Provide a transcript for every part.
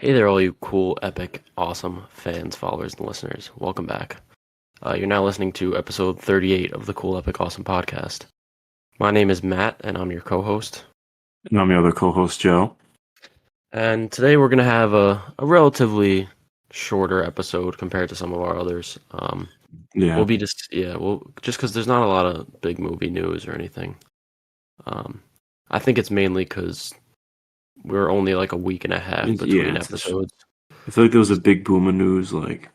Hey there, all you cool, epic, awesome fans, followers, and listeners. Welcome back. You're now listening to episode 38 of the Cool, Epic, Awesome podcast. My name is Matt, and I'm your co-host. And I'm your other co-host, Joe. And today we're going to have a relatively shorter episode compared to some of our others. We'll be just because there's not a lot of big movie news or anything. I think it's mainly because we're only like a week and a half between episodes. I feel like there was a big boom of news like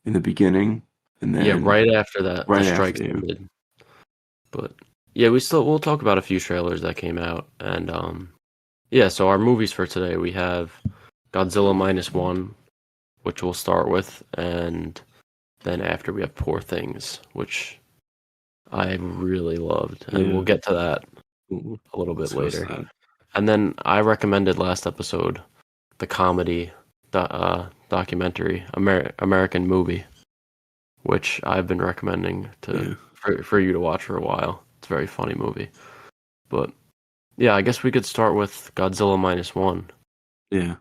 in the beginning, and then right after that, the strikes ended. But yeah, we'll talk about a few trailers that came out, and so our movies for today, we have Godzilla -1, which we'll start with, and then after we have Poor Things, which I really loved, and we'll get to that a little bit later. And then I recommended last episode the comedy documentary American Movie, which I've been recommending for you to watch for a while. It's a very funny movie. But yeah, I guess we could start with Godzilla -1. Yeah.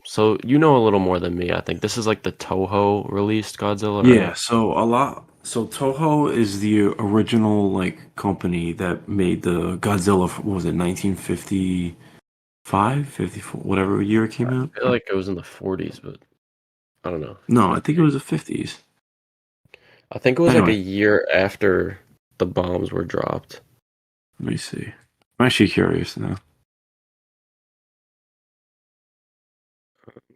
So you know a little more than me, I think. This is like the Toho released Godzilla, right? Yeah, so Toho is the original like company that made the Godzilla, what was it, 1955, 54, whatever year it came out? I feel like it was in the 40s, but I don't know. No, I think it was the 50s. I think it was like a year after the bombs were dropped. Let me see. I'm actually curious now.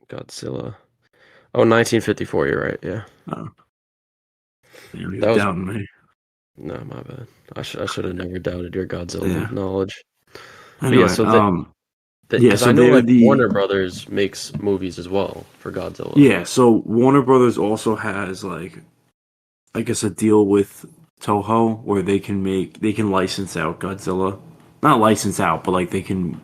Godzilla. Oh, 1954, you're right, yeah. Oh. That was doubting me. No, my bad. I should have never doubted your Godzilla knowledge. Anyway, because I know like Warner Brothers makes movies as well for Godzilla. Yeah, so Warner Brothers also has like, I guess, a deal with Toho where they can license out Godzilla. Not license out, but like they can.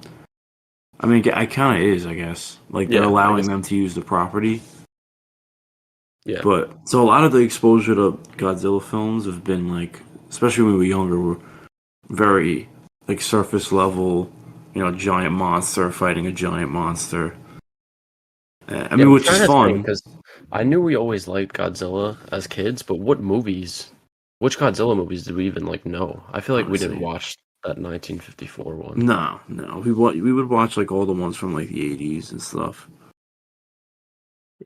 I mean, it kind of is, I guess. Like they're allowing them to use the property. Yeah. But so a lot of the exposure to Godzilla films have been like, especially when we were younger, were very like surface level. You know, giant monster fighting a giant monster. I mean, which is fun. Because I knew we always liked Godzilla as kids, but which Godzilla movies did we even like know? I feel like we didn't watch that 1954 one. No. We would watch like all the ones from like the 80s and stuff.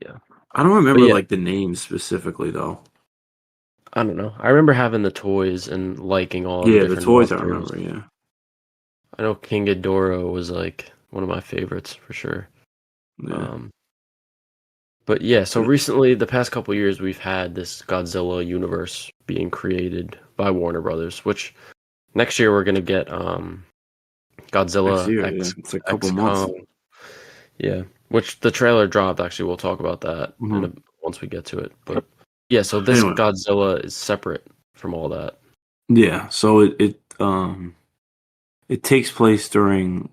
Yeah. I don't remember like the names specifically though. I don't know. I remember having the toys and liking all the different toys monsters. I remember, yeah. I know King Ghidorah was like one of my favorites for sure. Yeah. But yeah, so recently, the past couple years, we've had this Godzilla universe being created by Warner Brothers, which next year we're gonna get Godzilla It's a couple months. Yeah, which the trailer dropped. Actually, we'll talk about that once we get to it. But yeah, so this Godzilla is separate from all that. Yeah, so it takes place during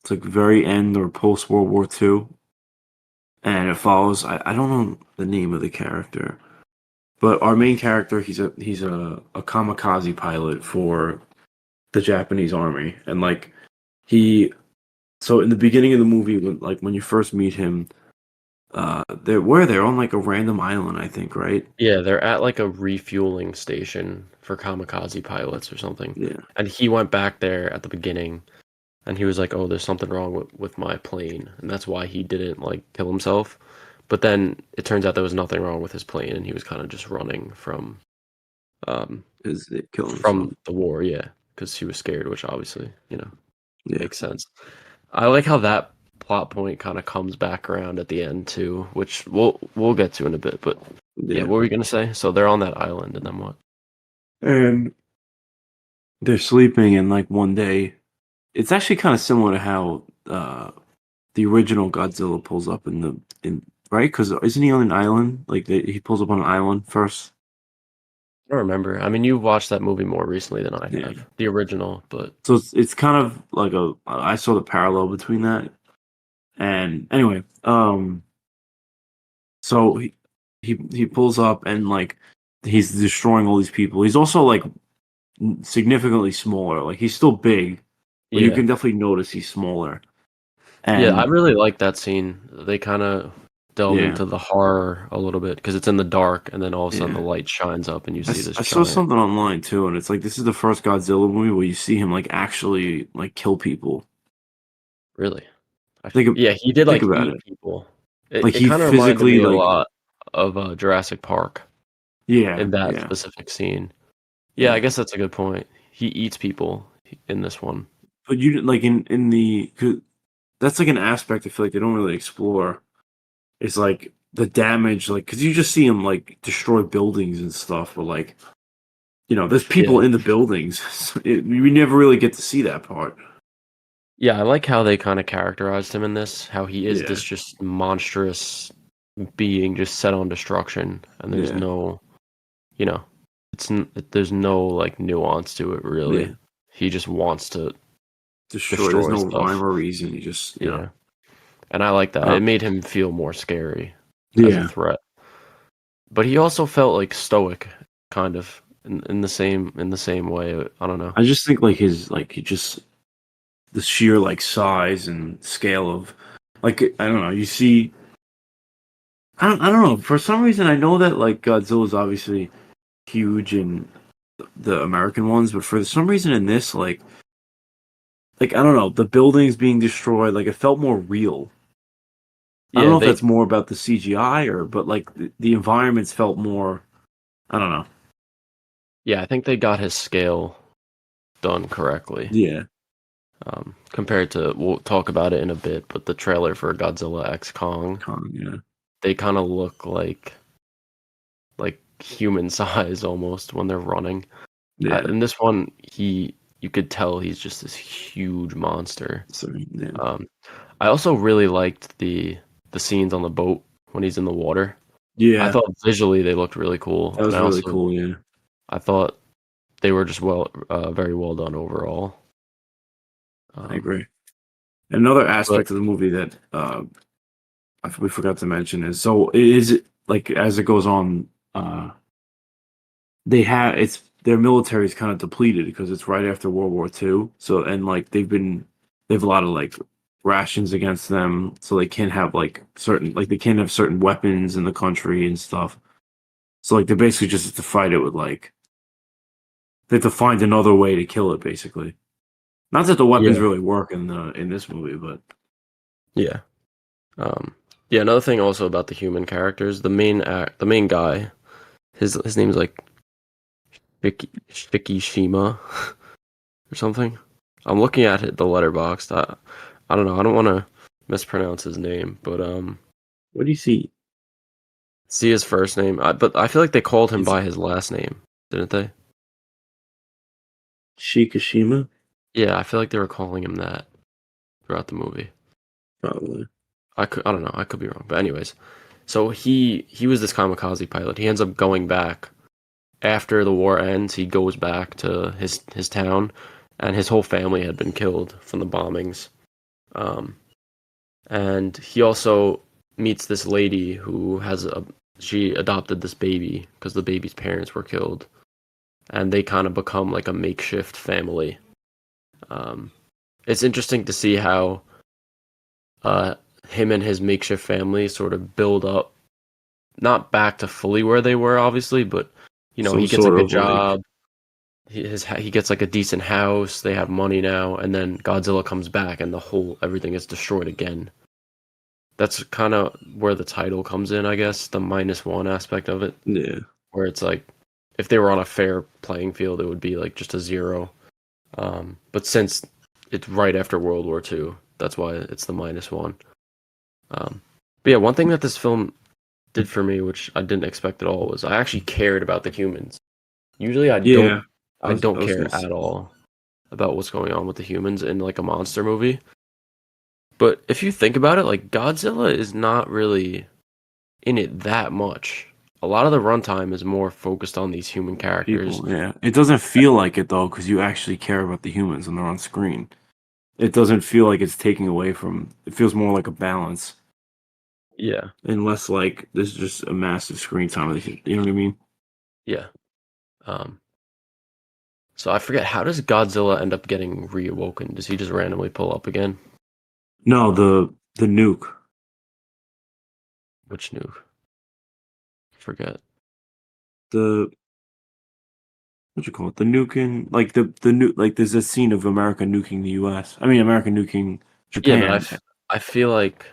it's like very end or post World War II. And it follows. I don't know the name of the character, but our main character he's a kamikaze pilot for the Japanese army, and like so in the beginning of the movie when you first meet him, they're on like a random island, I think, right? Yeah, they're at like a refueling station for kamikaze pilots or something. Yeah, and he went back there at the beginning. And he was like, "Oh, there's something wrong with my plane," and that's why he didn't like kill himself. But then it turns out there was nothing wrong with his plane, and he was kind of just running from the war, because he was scared, which obviously makes sense. I like how that plot point kind of comes back around at the end too, which we'll get to in a bit. But what were we gonna say? So they're on that island, and then what? And they're sleeping, and like one day. It's actually kind of similar to how the original Godzilla pulls up right? Because isn't he on an island? Like he pulls up on an island first. I don't remember. I mean, you watched that movie more recently than I have, the original, but so it's kind of like I saw the parallel between that. And anyway, so he pulls up and like he's destroying all these people. He's also like significantly smaller. Like he's still big. But you can definitely notice he's smaller. Yeah, I And really like that scene. They kind of delve yeah, into the horror a little bit because it's in the dark, and then all of a sudden the yeah. light shines up, and you see this I saw giant. something online too, and it's like this is the first Godzilla movie where you see him like actually like kill people. Really, Think of, yeah, he did think like about eat it. people. Like It he kind of reminded physically me a like lot of Jurassic Park yeah, in that yeah, specific scene. Yeah, I yeah. guess that's a good point. He eats people in this one. But you like in the 'cause that's like an aspect I feel like they don't really explore. It's like the damage, like because you just see him like destroy buildings and stuff, but like there's people Yeah, in the buildings. We never really get to see that part. yeah, I like how they kind of characterized him in this. How he is Yeah, this just monstrous being just set on destruction, and there's yeah, no, you know, there's no like nuance to it yeah. really. He just wants to Destroy. There's destroy no rhyme stuff. or reason. You just Yeah, and I like that. uh, It made him feel more scary as a yeah. threat. But he also felt like stoic, kind of in the same way. I don't know. I just think like his like he just the sheer like size and scale of like I don't know. You see, I don't know. For some reason, I know that like Godzilla's obviously huge in the American ones, but for some reason in this like I don't know, the buildings being destroyed, like it felt more real. I don't Yeah, know if they that's more about the CGI or but like the environments felt more. I don't know. yeah, I think they got his scale done correctly. Yeah, Compared to we'll talk about it in a bit, but the trailer for Godzilla X Kong, yeah, they kind of look like human size almost when they're running. yeah. In this one, you could tell he's just this huge monster. So yeah, Um, I also really liked the scenes on the boat when he's in the water. I yeah. thought visually they looked really cool, That and was really cool. Yeah, I thought they were just very well done overall. I Um, agree. Another but aspect of the movie that we forgot to mention is so is it like as it goes on, they have it's their military is kind of depleted because it's right after World War II. So and like they have a lot of like rations against them, so they can't have like certain like they can't have certain weapons in the country and stuff. So like they basically just have to fight it with like they have to find another way to kill it basically. Not that the weapons yeah, really work in this movie, but yeah. Um, yeah, another thing also about the human characters, the main guy, his name's like Shikishima or something. I'm looking at the letterbox. I don't know. I don't want to mispronounce his name, but what do you see? see his first name. But I feel like they called him Is by his last name, didn't they? Shikishima? Yeah, I feel like they were calling him that throughout the movie. Probably. I don't know. I could be wrong. But anyways, so he was this kamikaze pilot. He ends up going back after the war ends. He goes back to his town, and his whole family had been killed from the bombings. Um, and he also meets this lady who she adopted this baby because the baby's parents were killed, and they kind of become like a makeshift family. Um, it's interesting to see how uh, him and his makeshift family sort of build up, not back to fully where they were, obviously, but Some he gets a sort good of like job. He gets like a decent house. They have money now, and then Godzilla comes back, and everything is destroyed again. That's kind of where the title comes in, I guess, the -1 aspect of it, yeah. where it's like if they were on a fair playing field, it would be like just a zero. But since it's right after World War II, that's why it's the -1. Um, but yeah, one thing that this film did for me, which I didn't expect at all, was I actually cared about the humans. Usually, Yeah. I I don't was gonna care say, at all about what's going on with the humans in like a monster movie. But if you think about it, like Godzilla is not really in it that much. A lot of the runtime is more focused on these human characters. people, yeah. It doesn't feel like it though, because you actually care about the humans when they're on screen. It doesn't feel like it's taking away from it feels more like a balance. Yeah, And less like there's just a massive screen time you know what I mean? yeah. Um, so I forget how does Godzilla end up getting reawoken? Does he just randomly pull up again? No, the nuke. Which nuke? Forget. The what you call it? The nuking, like the nuke. Like there's a scene of America nuking the U.S. I mean, America nuking Yeah, but Japan. I feel like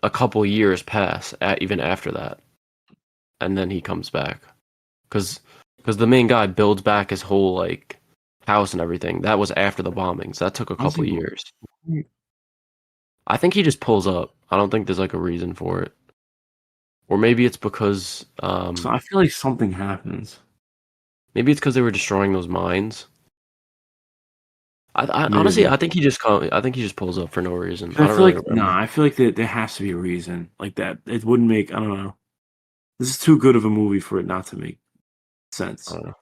a couple years pass even after that, and then he comes back because the main guy builds back his whole like house and everything. That was after the bombings. That took a How's couple he? years. I think he just pulls up. I don't think there's like a reason for it, or maybe it's because So I feel like something happens. maybe it's because they were destroying those mines. I honestly Maybe. I think he just pulls up for no reason. I I don't feel really like remember. I feel like there has to be a reason like that. It wouldn't make. I don't know. This is too good of a movie for it not to make I sense. don't know.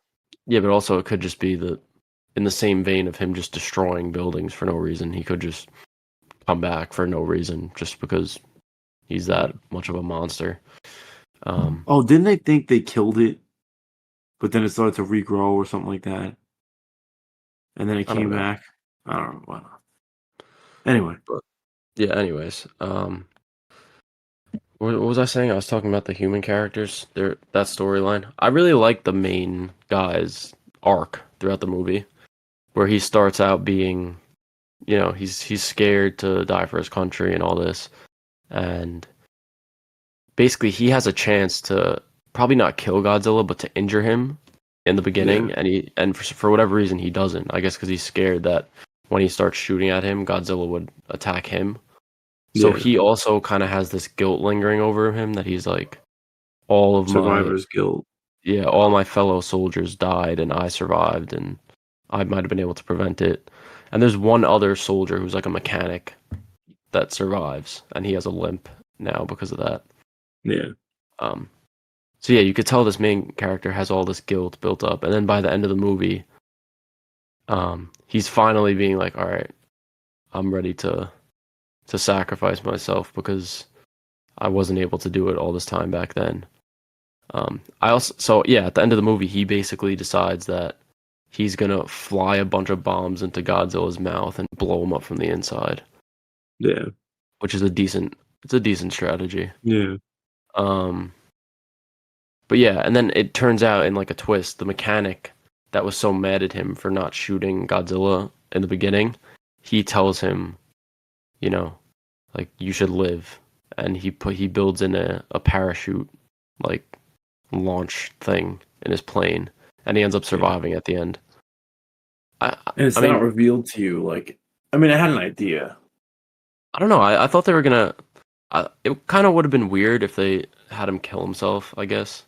Yeah, but also it could just be the in the same vein of him just destroying buildings for no reason. He could just come back for no reason just because he's that much of a monster. Um, Oh, didn't they think they killed it, but then it started to regrow or something like that, and then it I don't came know. back? I don't know. Anyway, But yeah, anyways, what was I saying? I was talking about the human characters, that storyline. I really like the main guy's arc throughout the movie, where he starts out being, he's scared to die for his country and all this, and basically he has a chance to probably not kill Godzilla, but to injure him in the yeah, beginning, and for whatever reason he doesn't. I guess because he's scared that when he starts shooting at him, Godzilla would attack him. So yeah. he also kind of has this guilt lingering over him that he's like, all of my Survivor's Guild. yeah, all my fellow soldiers died and I survived and I might have been able to prevent it. And there's one other soldier who's like a mechanic that survives and he has a limp now because of that. Yeah, Um, so yeah, you could tell this main character has all this guilt built up, and then by the end of the movie, he's finally being like, "All right, I'm ready to sacrifice myself because I wasn't able to do it all this time back then." I also so yeah, at the end of the movie, he basically decides that he's gonna fly a bunch of bombs into Godzilla's mouth and blow him up from the inside, yeah, which is a decent strategy. yeah, Um, But yeah, and then it turns out in like a twist, the mechanic that was so mad at him for not shooting Godzilla in the beginning, he tells him, you know, like you should live, and he builds in a parachute like launch thing in his plane, and he ends up yeah. surviving at the end. I And it's I not mean revealed to you. Like, I mean, I had an idea. I don't know. I thought they were gonna. It kind of would have been weird if they had him kill himself. I guess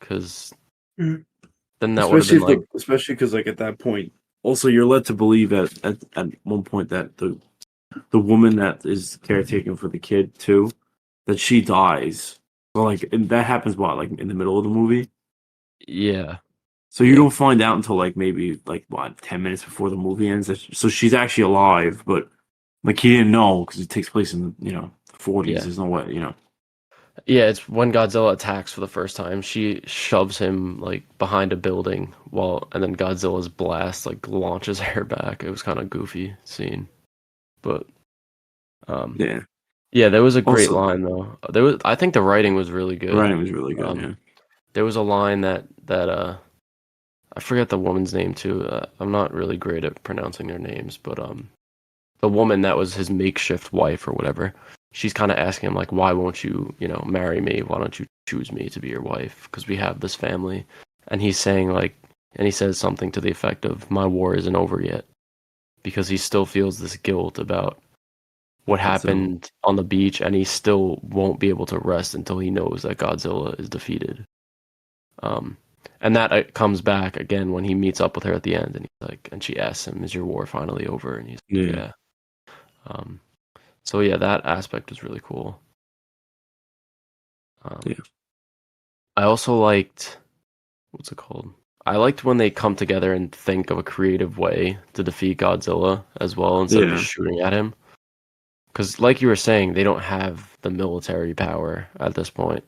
because Mhm. then that would have been like Especially because like at that point, also you're led to believe at one point that the woman that is caretaking for the kid too, that she dies. So like, and that happens what, like in the middle of the movie. yeah. So you Yeah, don't find out until like maybe like what 10 minutes before the movie ends. So she's actually alive, but like he didn't know because it takes place in the 40s. yeah. There's no way. Yeah, it's when Godzilla attacks for the first time. She shoves him like behind a building and then Godzilla's blast like launches her back. It was kind of goofy scene, but um, Yeah. yeah, there was a great Also, line though. I think the writing was really the good. writing was really good. Um, Yeah. there was a line that I forget the woman's name too. I'm not really great at pronouncing their names, but the woman that was his makeshift wife or whatever, she's kind of asking him like, why won't you, marry me? Why don't you choose me to be your wife? Because we have this family. And he's saying like, and he says something to the effect of, my war isn't over yet, because he still feels this guilt about what Godzilla. happened on the beach, and he still won't be able to rest until he knows that Godzilla is defeated. Um, and that comes back again when he meets up with her at the end, and he's like, and she asks him, "Is your war finally over?" And he's like, Yeah. "Yeah." Um, So yeah, that aspect was really cool. Yeah. Um, I also liked what's it called? I liked when they come together and think of a creative way to defeat Godzilla as well instead of just Yeah. shooting at him. Because like you were saying, they don't have the military power at this point.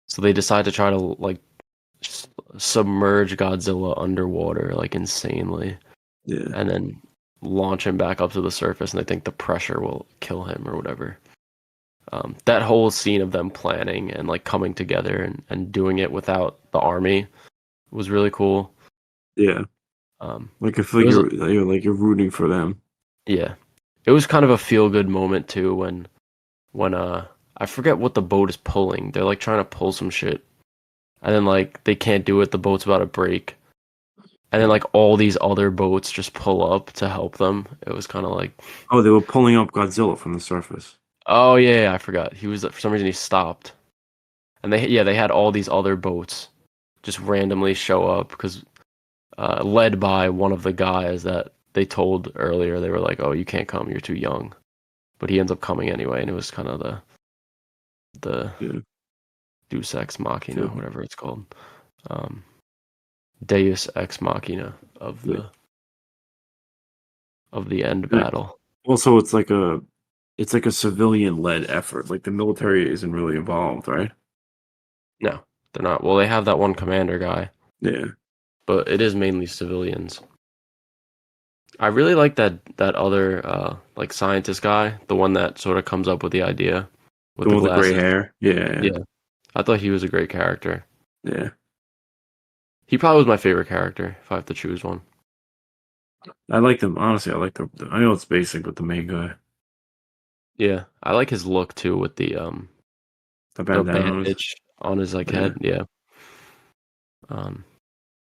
So they decide to try to like submerge Godzilla underwater like insanely, Yeah. and then launch him back up to the surface, and they think the pressure will kill him or whatever. That whole scene of them planning and like coming together and doing it without the army was really cool. Yeah. Like I feel It like was you're rooting for them. yeah, it was kind of a feel good moment too when I forget what the boat is pulling. They're like trying to pull some shit, and then like they can't do it. The boat's about to break, and then like all these other boats just pull up to help them. It was kind of like, Oh, they were pulling up Godzilla from the surface. oh yeah, I forgot. He was for some reason he stopped, and they had all these other boats just randomly show up because led by one of the guys that they told earlier. They were like, "Oh, you can't come. You're too young," but he ends up coming anyway, and it was kind of the Yeah. Deus Ex Machina, So, whatever it's called, um, Deus Ex Machina of yeah. the end And battle. also, it's like a civilian led effort. Like the military isn't really involved, right? No, they're not. Well, they have that one commander guy, Yeah. but it is mainly civilians. I really like that other like scientist guy, the one that sort of comes up with the idea with The the one with the gray glasses. hair. Yeah. Yeah, I thought he was a great character. Yeah. He probably was my favorite character if I have to choose one. I like them. Honestly, I like the I know it's basic, but the main guy, Yeah, I like his look too with the the bandanas. bandage on his like Yeah. head. Yeah. Um,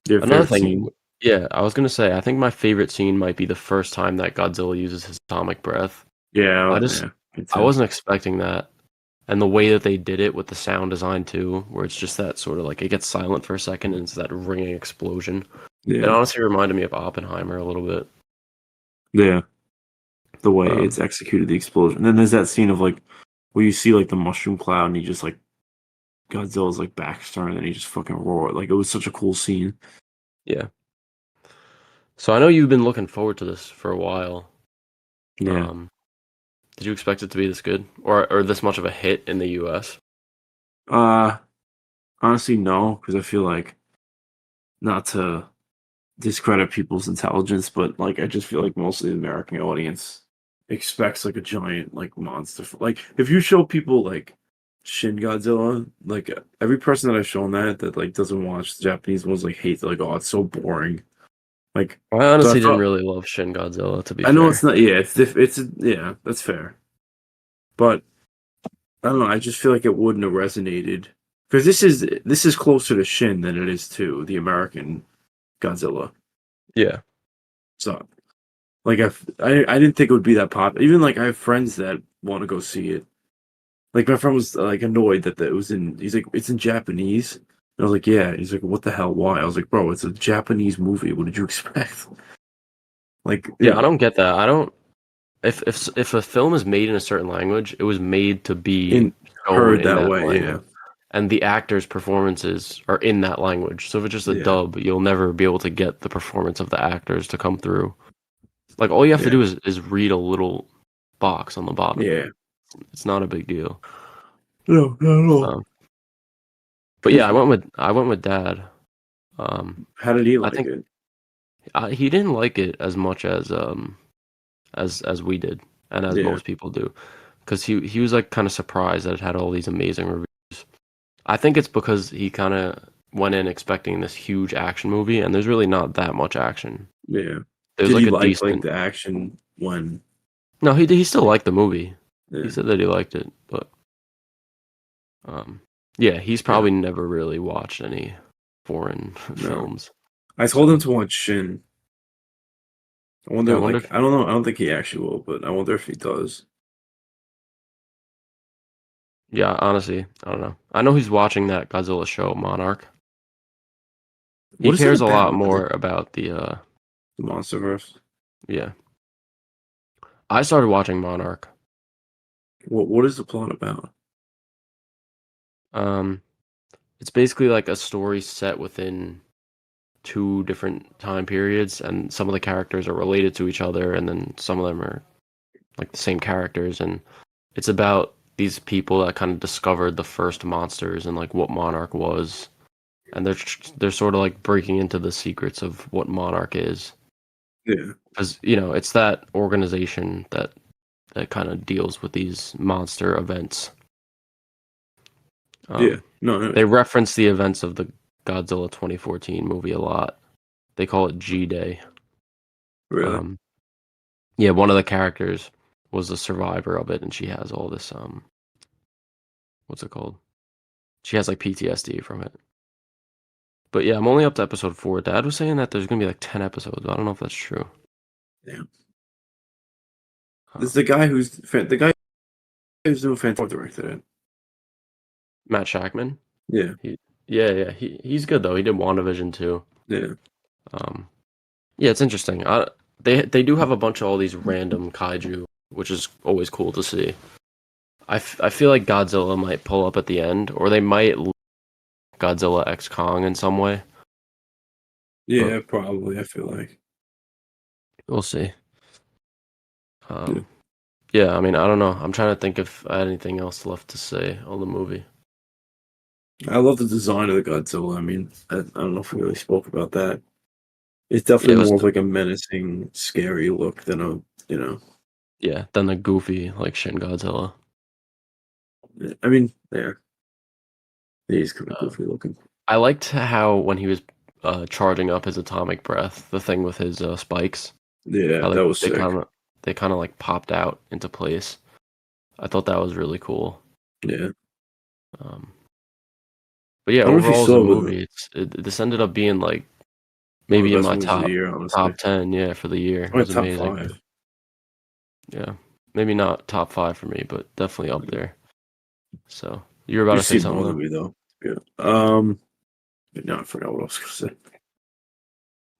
Your Another favorite thing, scene? yeah, I was gonna say, I think my favorite scene might be the first time that Godzilla uses his atomic breath. I just, Yeah. Me I too. wasn't expecting that, and the way that they did it with the sound design too, where it's just that sort of like it gets silent for a second and it's that ringing explosion. It Yeah. honestly reminded me of Oppenheimer a little bit. Yeah. The way Um, it's executed, the explosion. And then there's that scene of like where you see like the mushroom cloud and he just like Godzilla's like backstern and he just fucking roared. Like it was such a cool scene. yeah. So I know you've been looking forward to this for a while. Yeah. Um, did you expect it to be this good or this much of a hit in the U.S.? Uh Honestly no, because I feel like not to discredit people's intelligence, but like I just feel like most of the American audience expects like a giant like monster. Like if you show people like Shin Godzilla, like every person that I've shown that like doesn't watch the Japanese ones like hates it, like oh it's so boring. Like I so I honestly didn't felt really love Shin Godzilla, to be I know it's fair. not yeah it's yeah that's fair, but I don't know I just feel like it wouldn't have resonated because this is closer to Shin than it is to the American Godzilla. Yeah. So like I didn't think it would be that popular. Even like I have friends that want to go see it. Like my friend was like annoyed that it was in. He's like, it's in Japanese. And I was like, yeah. He's like, what the hell? Why? I was like, bro, it's a Japanese movie. What did you expect? Like, Yeah, I don't get that. I don't if a film is made in a certain language, it was made to be in shown heard in that that way. language. Yeah, And the actors' performances are in that language. So if it's just a yeah, dub, you'll never be able to get the performance of the actors to come through. Like all you have to yeah, do is read a little box on the bottom. yeah. It's not a big deal. No, not at all. Um, but yeah, I went with Dad. How did he I like think it? he didn't like it as much as we did and as Yeah, most people do because he was like kind of surprised that it had all these amazing reviews. I think it's because he kind of went in expecting this huge action movie and there's really not that much action. yeah. There's Did like he a like decent. the action when? No, he still liked the movie. He Yeah, said that he liked it, but um yeah, he's yeah. probably never really watched any foreign No, films. I told him So to watch Shin. I yeah, I wonder, wonder like, if I don't know. I don't think he actually will, but I wonder if he does. yeah, honestly, I don't know. I know he's watching that Godzilla show, Monarch. He What is it cares a lot about? more about the The MonsterVerse. yeah. I started watching Monarch. What is the plot about? Um, it's basically like a story set within two different time periods, and some of the characters are related to each other, and then some of them are like the same characters, and it's about these people that kind of discovered the first monsters and like what Monarch was, and they're sort of like breaking into the secrets of what Monarch is. Yeah. because it's that organization that kind of deals with these monster events. Yeah. No, no. They reference the events of the Godzilla 2014 movie a lot. They call it G-Day. Really. Yeah, one of the characters was a survivor of it, and she has all this what's it called? She has like PTSD from it. But yeah, I'm only up to episode 4. Dad was saying that there's gonna be like 10 episodes. But I don't know if that's true. Yeah. This is Um, the guy who's doing fantastic directed it. Matt Shackman. Yeah. Yeah. He's good though. He did WandaVision too. Yeah. Um, yeah, it's interesting. They do have a bunch of all these random kaiju, which is always cool to see. I feel like Godzilla might pull up at the end, or they might Godzilla X Kong in some way, but Yeah. Probably. I feel like. we'll see. Yeah. Um, yeah, I mean, I don't know. I'm trying to think if I had anything else left to say on the movie. I love the design of the Godzilla. I mean, I don't know if we really spoke about that. It's Yeah, definitely more of like a menacing, scary look than then the goofy like Shin Godzilla. I mean, yeah, he's kind of Uh, goofy looking. I liked how when he was charging up his atomic breath, the thing with his spikes, Yeah, how that was they sick. kind of like popped out into place. I thought that was really cool. Yeah. Um, but yeah, I don't know if you overall as a saw, but movie, this ended up being like one of maybe the in best my movies of the year, honestly. top 10, yeah, for the year. It Oh, was top amazing. 5. Yeah, maybe not top 5 for me, but definitely up there. So you were about You've to say seen more something than though. me though. Yeah. But now I forgot what I was gonna say.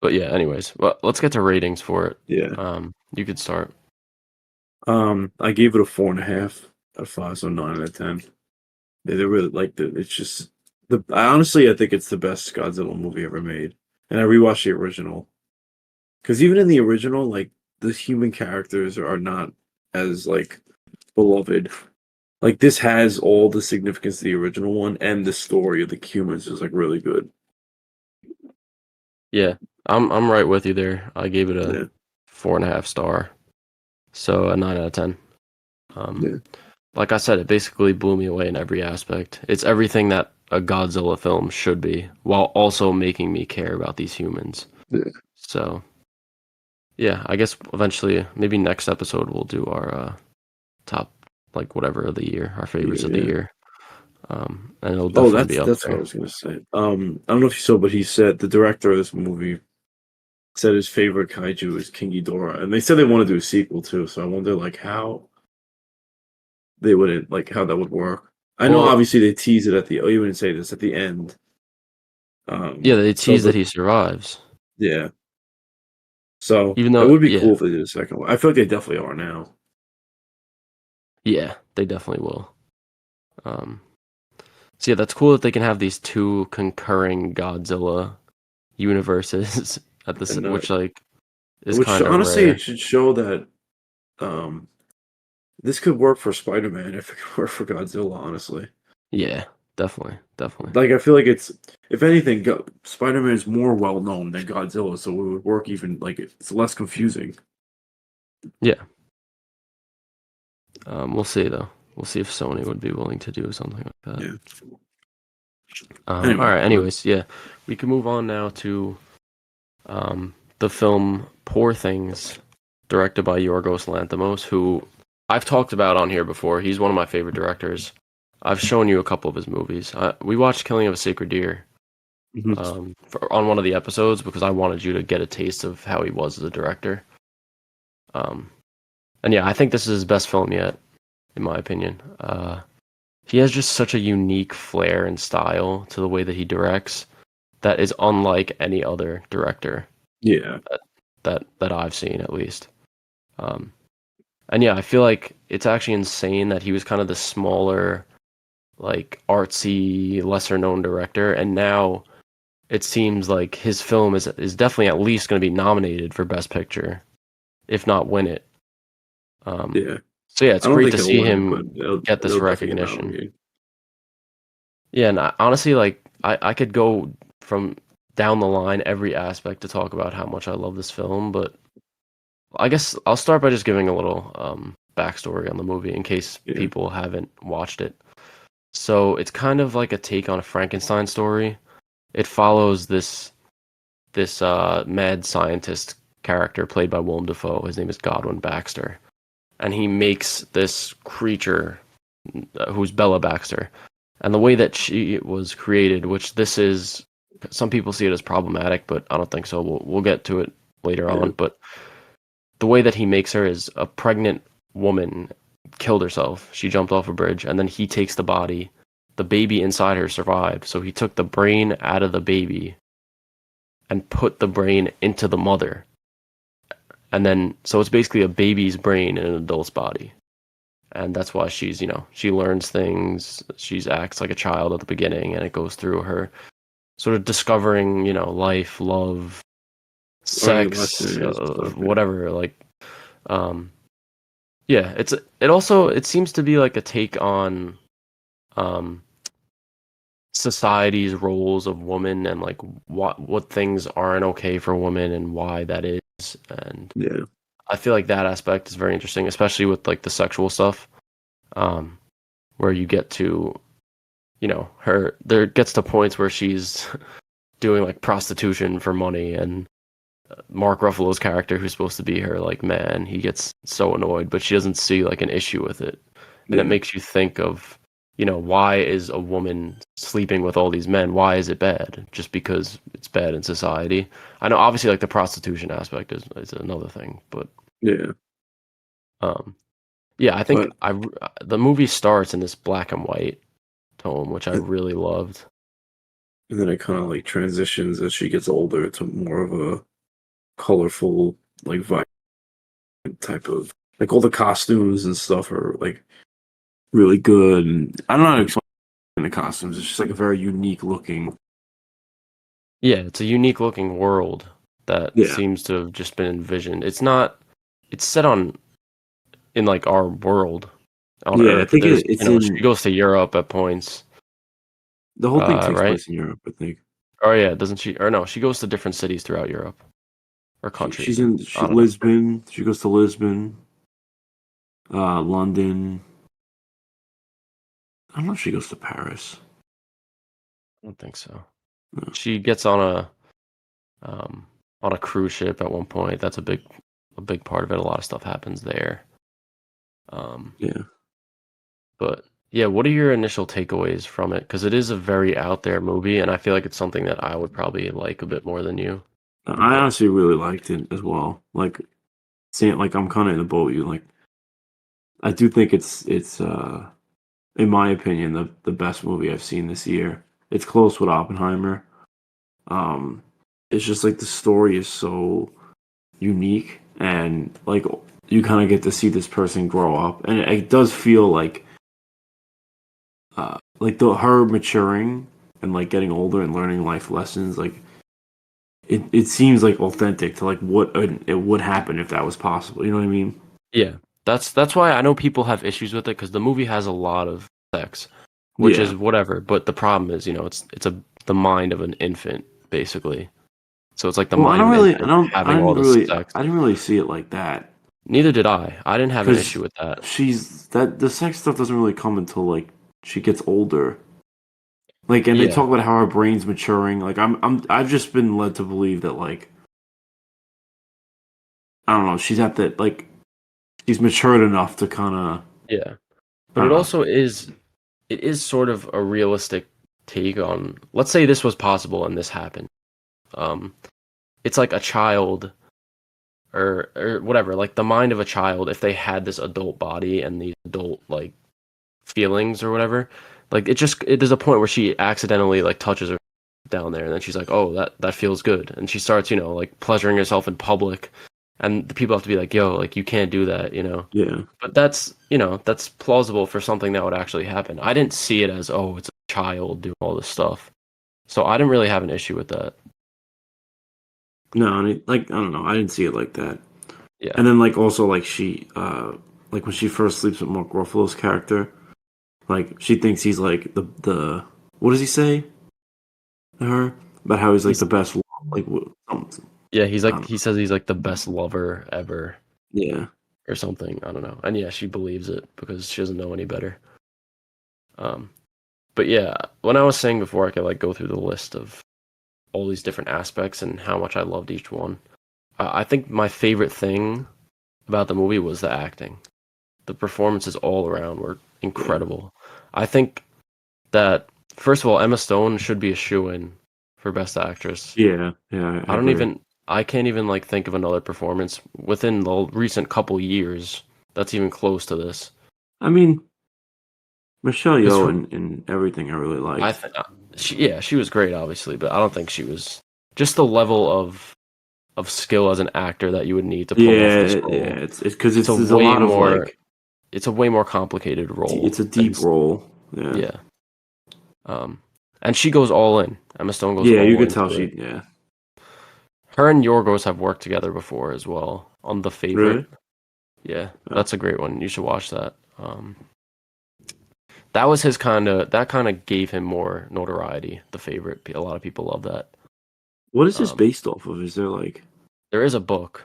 But yeah, anyways, well, let's get to ratings for it. Yeah. You could start. I gave it a 4.5 out of 5, so 9 out of 10. They really like the. It's just I think it's the best Godzilla movie ever made, and I rewatched the original because even in the original, like the human characters are not as like beloved. Like this has all the significance of the original one, and the story of the humans is like really good. Yeah, I'm right with you there. I gave it a Yeah, 4.5 star, so a 9 out of 10. Um, yeah, like I said, it basically blew me away in every aspect. It's everything that a Godzilla film should be, while also making me care about these humans. yeah. So, yeah, I guess eventually, maybe next episode we'll do our top, like whatever of the year, our favorites of the Yeah. year. And it'll Oh, definitely be up that's what I there. was gonna say. I don't know if you saw, but he said the director of this movie said his favorite kaiju is King Ghidorah, and they said they want to do a sequel too. So I wonder like how they wouldn't like how that would work. I know Well, obviously they tease it at the. Oh, you wouldn't say this at the end. yeah, they So tease that he survives, yeah. So even it though, would be yeah, cool if they did a second one. I feel like they definitely are now. yeah, they definitely will. Um, so yeah, that's cool that they can have these two concurring Godzilla universes at this, And which like is which kind of honestly, it rare. should show that um, this could work for Spider-Man if it could work for Godzilla. Honestly, Yeah, definitely. like I feel like it's if anything, Spider-Man is more well known than Godzilla, so it would work even like it's less confusing. Yeah. We'll see though. We'll see if Sony would be willing to do something like that. Yeah. All Anyway, right. Anyways, yeah, we can move on now to the film Poor Things, directed by Yorgos Lanthimos, who I've talked about on here before. He's one of my favorite directors. I've shown you a couple of his movies. We watched Killing of a Sacred Deer mhm. on one of the episodes because I wanted you to get a taste of how he was as a director. Um, and yeah, I think this is his best film yet, in my opinion. He has just such a unique flair and style to the way that he directs that is unlike any other director Yeah, that I've seen, at least. Um, and yeah, I feel like it's actually insane that he was kind of the smaller, like artsy, lesser known director, and now it seems like his film is definitely at least going to be nominated for Best Picture, if not win it. Um, yeah. so yeah, it's I don't great think to he'll see win it, him but get this it'll definitely get recognition. nominated. Yeah, and honestly, like I could go from down the line every aspect to talk about how much I love this film, but I guess I'll start by just giving a little backstory on the movie in case Yeah. people haven't watched it. So it's kind of like a take on a Frankenstein story. It follows this mad scientist character played by Willem Dafoe. His name is Godwin Baxter, and he makes this creature who's Bella Baxter. And the way that she was created, which this is, some people see it as problematic, but I don't think so. We'll get to it later Yeah. on. But the way that he makes her is a pregnant woman killed herself. She jumped off a bridge, and then he takes the body. The baby inside her survived, so he took the brain out of the baby and put the brain into the mother. And then, so it's basically a baby's brain in an adult's body. And that's why she's, she learns things. She acts like a child at the beginning, and it goes through her sort of discovering, life, love, Learning sex, lessons and stuff. Yeah. whatever. Like, um, yeah, it seems to be like a take on, um, society's roles of women and like what things aren't okay for women and why that is. And Yeah. I feel like that aspect is very interesting, especially with like the sexual stuff, um, where you get to, her there gets to points where she's doing like prostitution for money, and Mark Ruffalo's character, who's supposed to be her like man, he gets so annoyed, but she doesn't see like an issue with it, and it Yeah. makes you think of, why is a woman sleeping with all these men? Why is it bad? Just because it's bad in society. I know obviously like the prostitution aspect is another thing, but Yeah. um, yeah, I think But the movie starts in this black and white tone, which I and really loved. then it kind of like transitions as she gets older to more of a colorful, like vibrant type of like all the costumes and stuff are like really good. And I don't know how to explain the costumes. It's just like a very unique looking. Yeah, it's a unique looking world that Yeah. seems to have just been envisioned. It's set in like our world on Yeah. I Earth. think There's, it's she in goes to Europe at points, the whole thing takes right? place in Europe, I think. Oh yeah, doesn't she? Or no, she goes to different cities throughout Europe or She's countries. in I don't know. Lisbon. She goes to Lisbon, London. I don't know if she goes to Paris. I don't think so. No. She gets um on a cruise ship at one point. That's a big part of it. A lot of stuff happens there. Um, Yeah. but yeah, what are your initial takeaways from it? Because it is a very out there movie, and I feel like it's something that I would probably like a bit more than you. I honestly really liked it as well. Like seeing like I'm kind of in the boat with you. Like I do think it's in my opinion the best movie I've seen this year. It's close with Oppenheimer. Um it's just like the story is so unique and like you kind of get to see this person grow up and it does feel like the her maturing and like getting older and learning life lessons like it seems like authentic to like what it would happen if that was possible. You know what I mean? Yeah, that's why I know people have issues with it because the movie has a lot of sex, which Yeah. is whatever. But the problem is, it's the mind of an infant basically. So it's like the Well, mind of an infant I having didn't all this really, sex. I didn't really see it like that Neither did I. I didn't have an issue because with that. she's that the sex stuff doesn't really come until like she gets older. Like, and they Yeah, talk about how her brain's maturing. Like, I've just been led to believe that like I don't know, she's at that like she's matured enough to kind of yeah. I But don't know. it is sort of a realistic take on. Let's say this was possible and this happened. Um, it's like a child or whatever, like the mind of a child if they had this adult body and these adult like feelings or whatever. Like there's a point where she accidentally like touches her down there and then she's like, "Oh, that feels good." And she starts, like pleasuring herself in public and the people have to be like, "Yo, like you can't do that." Yeah. But that's plausible for something that would actually happen. I didn't see it as, "Oh, it's a child doing all this stuff." So I didn't really have an issue with that. No, and like I don't know, I didn't see it like that. Yeah. And then like also like she like when she first sleeps with Mark Ruffalo's character, like she thinks he's like the what does he say to her about how he's like He's the best like yeah, he's I like don't he says he's like the best lover ever. Yeah. or something. I don't know. And yeah, she believes it because she doesn't know any better. But yeah, when I was saying before, I could like go through the list of all these different aspects and how much I loved each one. I think my favorite thing about the movie was the acting. The performances all around were Yeah. incredible. I think that first of all, Emma Stone should be a shoo-in for Best Actress. Yeah. Yeah. I agree. I can't even like think of another performance within the recent couple years that's even close to this. I mean, Michelle Because Yeoh who and everything I really I liked. think she was great, obviously, but I don't think she was just the level of skill as an actor that you would need to pull off this Yeah. role. It's because It's a there's a way lot of more like it's a way more complicated role it's a than deep role. Yeah. yeah. And she goes all in. Emma Stone goes Yeah, you all could tell into she. it. Yeah. Her and Yorgos have worked together before as well on The Favorite. Really? Yeah, Oh. that's a great one. You should watch that. That was his that kind of gave him more notoriety. The Favorite. A lot of people love that. What is this Um, based off of? Is there like? there is a book.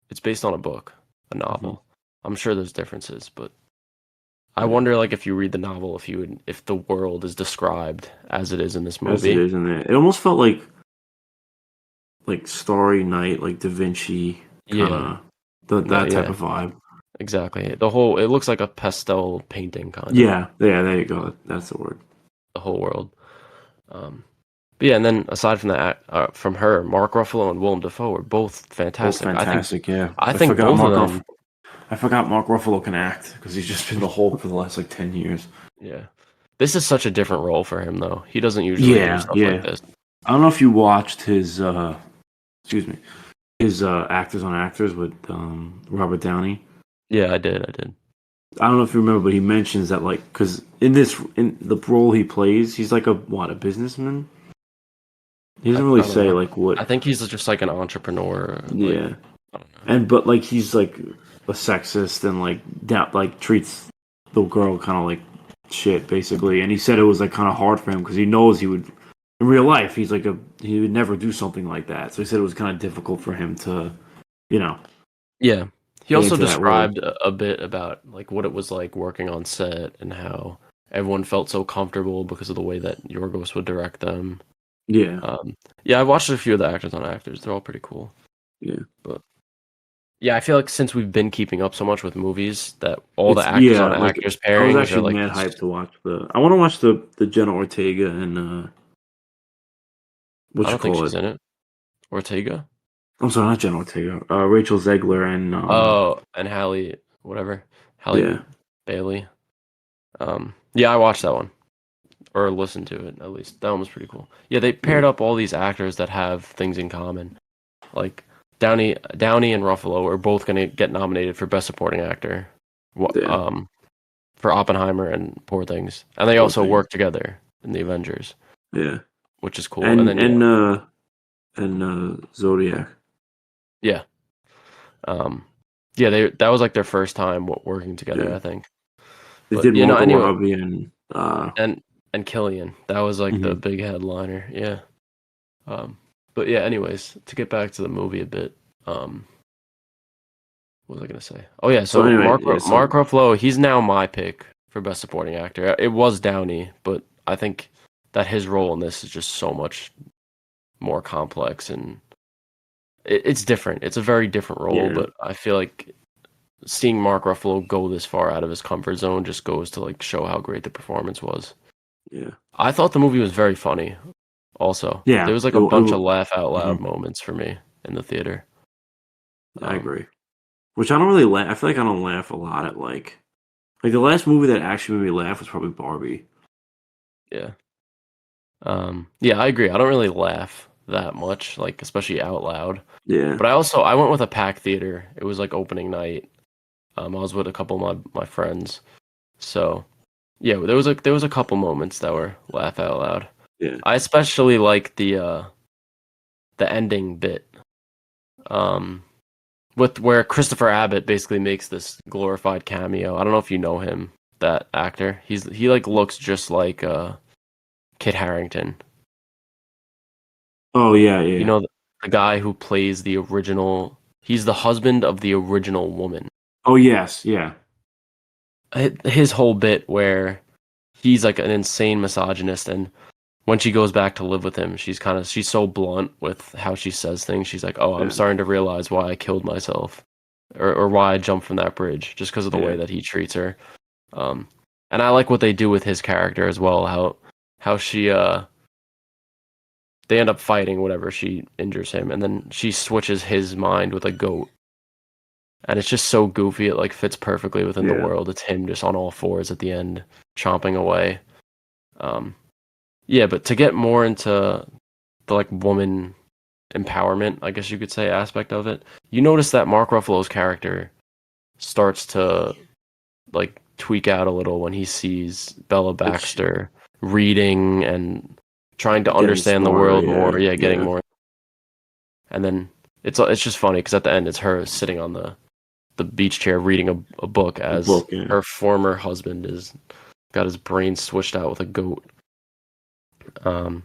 It's based on a book, a Mhm. novel. I'm sure there's differences, but I Yeah, wonder, like, if you read the novel, if the world is described as it is in this as it movie. is in there, it almost felt like Starry Night, like Da Vinci, kind Yeah, of no, that type yeah, of vibe. exactly. It looks like a pastel painting, kind of, Yeah, yeah, there you go. That's the word. the whole world. Um, but yeah, and then aside from that, from her, Mark Ruffalo and Willem Dafoe were both Both fantastic. fantastic. Yeah, I think both of them. I forgot Mark Ruffalo can act because he's just been the Hulk for the last like 10 years. Yeah, this is such a different role for him, though. He doesn't usually do Yeah, stuff like yeah. this. I don't know if you watched his excuse me, his Actors on Actors with Robert Downey. Yeah, I did. I did. I don't know if you remember, but he mentions that like because in the role he plays, he's like a businessman. He doesn't really I don't say know. like what. I think he's just like an entrepreneur. Like Yeah, I don't know. and but like he's like a sexist and like like treats the girl kind of like shit basically. And he said it was like kind of hard for him because he knows he would in real life he would never do something like that. So he said it was kind of difficult for him to you know Yeah. He get also into that role. described a bit about like what it was like working on set and how everyone felt so comfortable because of the way that Yorgos would direct them. Yeah, Um, yeah, I watched a few of the actors on actors. They're all pretty cool. yeah. But yeah, I feel like since we've been keeping up so much with movies, that all the actors on Like actors I was pairings are actually like mad this. hyped to watch the. I want to watch the Jenna Ortega and I what you don't think call she's it. in it. Ortega. I'm sorry, not Jenna Ortega. Rachel Zegler and Oh, and Halle, whatever, Halle yeah, Bailey. Yeah, I watched that one or listened to it at least. That one was pretty cool. Yeah, they yeah, paired up all these actors that have things in common. Like Downey and Ruffalo are both gonna get nominated for Best Supporting Actor. yeah. For Oppenheimer and Poor Things, and they Poor also thing. work together in the Avengers, Yeah, which is cool. And and then yeah, Zodiac. yeah, um, yeah, they that was like their first time working together, Yeah, I think. they But did you know, Margot anyway, Robbie and and Killian, that was like the mhm. big headliner. Yeah. Um, but yeah, anyways, to get back to the movie a bit, um, what was I gonna say? Oh yeah, So so anyway, yeah. Mark So Ruffalo, he's now my pick for Best Supporting Actor. It was Downey, but I think that his role in this is just so much more complex and it's different. It's a very different role, yeah, but I feel like seeing Mark Ruffalo go this far out of his comfort zone just goes to like show how great the performance was. yeah, I thought the movie was very funny. Also, there yeah. was like a bunch of laugh out loud moments for me in the theater. I Um, agree. Which I don't really laugh. I feel like I don't laugh a lot at like the last movie that actually made me laugh was probably Barbie. yeah. Yeah, I agree. I don't really laugh that much, like especially out loud. Yeah, But I went with a packed theater. It was like opening night. I was with a couple of my friends. So yeah, there was a couple moments that were laugh out loud. yeah. I especially like the ending bit. Um with where Christopher Abbott basically makes this glorified cameo. I don't know if you know him, that actor. He like looks just like Kit Harington. Oh yeah, You yeah, know the guy who plays the original he's the husband of the original woman. Oh yes, yeah, His whole bit where he's like an insane misogynist, and when she goes back to live with him, she's so blunt with how she says things. She's like, "Oh, I'm yeah, starting to realize why I killed myself, or why I jumped from that bridge, just because of the way yeah, that he treats her." Um, and I like what they do with his character as well. How she they end up fighting whatever she injures him, and then she switches his mind with a goat, and it's just so goofy. It like fits perfectly within the yeah, world. It's him just on all fours at the end, chomping away. Um, yeah, but to get more into the like woman empowerment, I guess you could say, aspect of it, you notice that Mark Ruffalo's character starts to like tweak out a little when he sees Bella like she, Baxter reading and trying to getting understand the smarter. world more. Yeah, Yeah, getting yeah, more. And then it's just funny because at the end it's her sitting on the beach chair reading a book the as book. Yeah, her former husband is got his brain switched out with a goat. Um,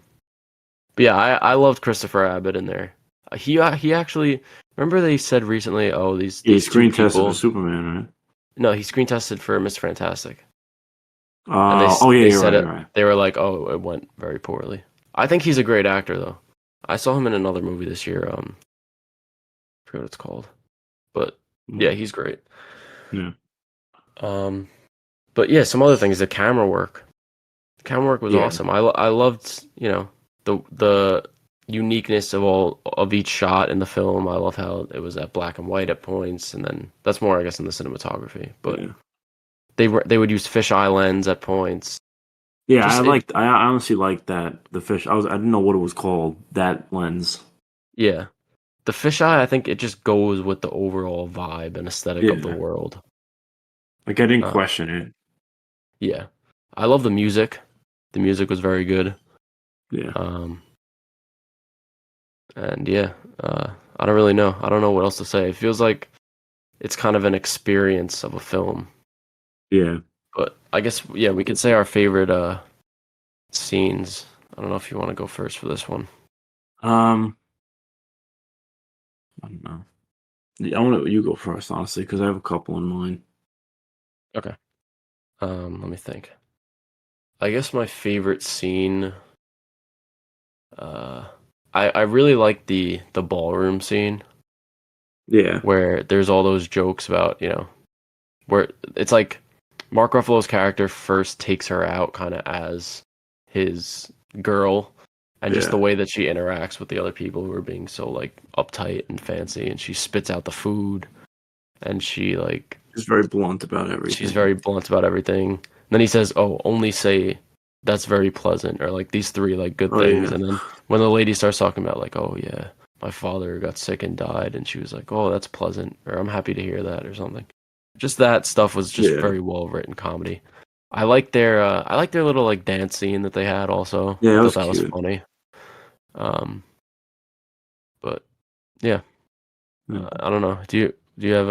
but yeah, I loved Christopher Abbott in there. He actually remember they said recently, oh yeah. He these two screen tested for people. Superman, right? No, he screen tested for Mr. Fantastic, and Oh yeah, they you're said right, it. you're right. They were like, oh, it went very poorly. I think he's a great actor though. I saw him in another movie this year. I forget what it's called, but yeah, Mm, he's great. yeah, Um, but yeah, some other things. The camera work. The camera work was yeah, awesome. I loved the uniqueness of all of each shot in the film. I love how it was at black and white at points, and then that's more I guess in the cinematography. But yeah. they would use fisheye lens at points. Yeah, Just it I honestly liked that the fish. I didn't know what it was called. That lens. yeah. The fisheye, I think it just goes with the overall vibe and aesthetic of the Yeah, world. like I didn't Uh, question it. yeah. I love the music. The music was very good. Yeah, Um, and yeah, I don't really know. I don't know what else to say. It feels like it's kind of an experience of a film. yeah. But I guess yeah, we could say our favorite scenes. I don't know if you want to go first for this one. Um, I don't know. Yeah, I want to you go first, honestly, because I have a couple in mind. Okay. Let me think. I guess my favorite scene. Uh, I really like the ballroom scene Yeah, where there's all those jokes about where it's like Mark Ruffalo's character first takes her out kind of as his girl, and just the yeah. way that she interacts with the other people who are being so like uptight and fancy, and she spits out the food, and Just very blunt about she's everything. very blunt about everything. And then he says, "Oh, only say that's very pleasant," or like these three like good Oh things. yeah, And then when the lady starts talking about like, "Oh yeah, my father got sick and died," and she was like, "Oh, that's pleasant," or "I'm happy to hear that," or something. Just that stuff was just yeah, very well written comedy. I like their little like dance scene that they had also. yeah. I That thought was that was cute. funny. Um, but yeah, Yeah. I don't know. Do you have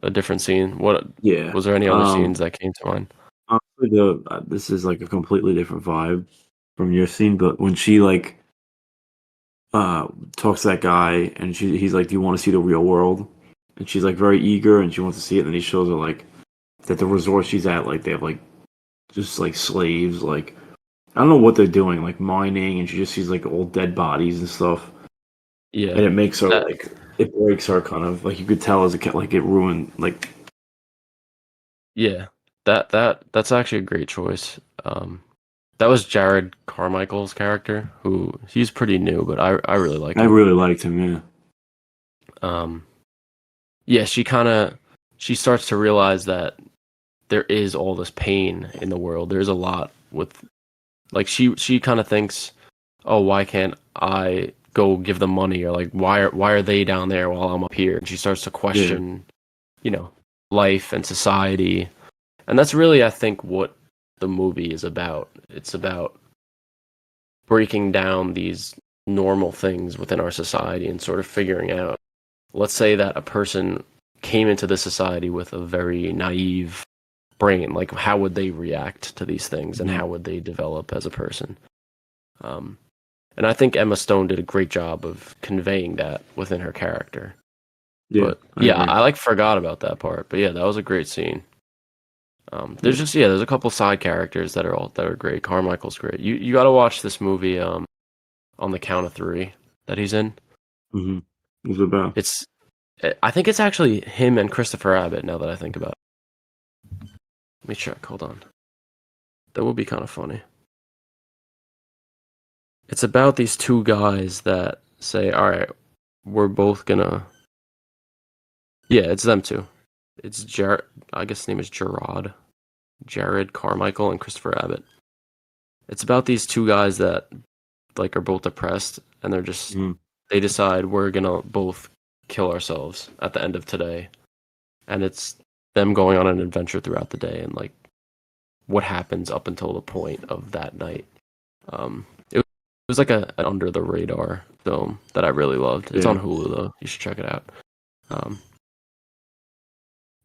a different scene? What Yeah. was there any other scenes that came to mind? Honestly, the this is like a completely different vibe from your scene, but when she like uh talks to that guy and he's like, "Do you want to see the real world?" And she's like very eager and she wants to see it, and he shows her like that the resort she's at, like they have like just like slaves, like I don't know what they're doing, like mining, and she just sees like old dead bodies and stuff, Yeah, and it makes her that like it breaks her kind of like you could tell as a cat like it ruined like yeah that's actually a great choice. That was Jared Carmichael's character, who he's pretty new, but I really like I him. really liked him. Yeah, Um, yeah, she starts to realize that there is all this pain in the world. There's a lot with like she kind of thinks, oh, why can't I go give them money, or like why are they down there while I'm up here? And she starts to yeah, question, you know, life and society, and that's really I think what the movie is about. It's about breaking down these normal things within our society and sort of figuring out. Let's say that a person came into this society with a very naive brain, like how would they react to these things and mhm. how would they develop as a person? Um, and I think Emma Stone did a great job of conveying that within her character. Yeah, But I yeah, agree. I like forgot about that part. But yeah, that was a great scene. There's a couple side characters that are great. Carmichael's great. You got to watch this movie on the count of three that he's in. Mm-hmm. What's it about? It's I think it's actually him and Christopher Abbott. Now that I think about it, let me check. Hold on, that would be kind of funny. It's about these two guys that say, "All right, we're both gonna." Yeah, it's them two. It's Jared. I guess his name is Jared Carmichael and Christopher Abbott. It's about these two guys that like are both depressed, and Mm-hmm. they decide we're gonna both kill ourselves at the end of today, and it's them going on an adventure throughout the day and like what happens up until the point of that night. It was like an under the radar film that I really loved. It's Yeah, on Hulu though. You should check it out. Um,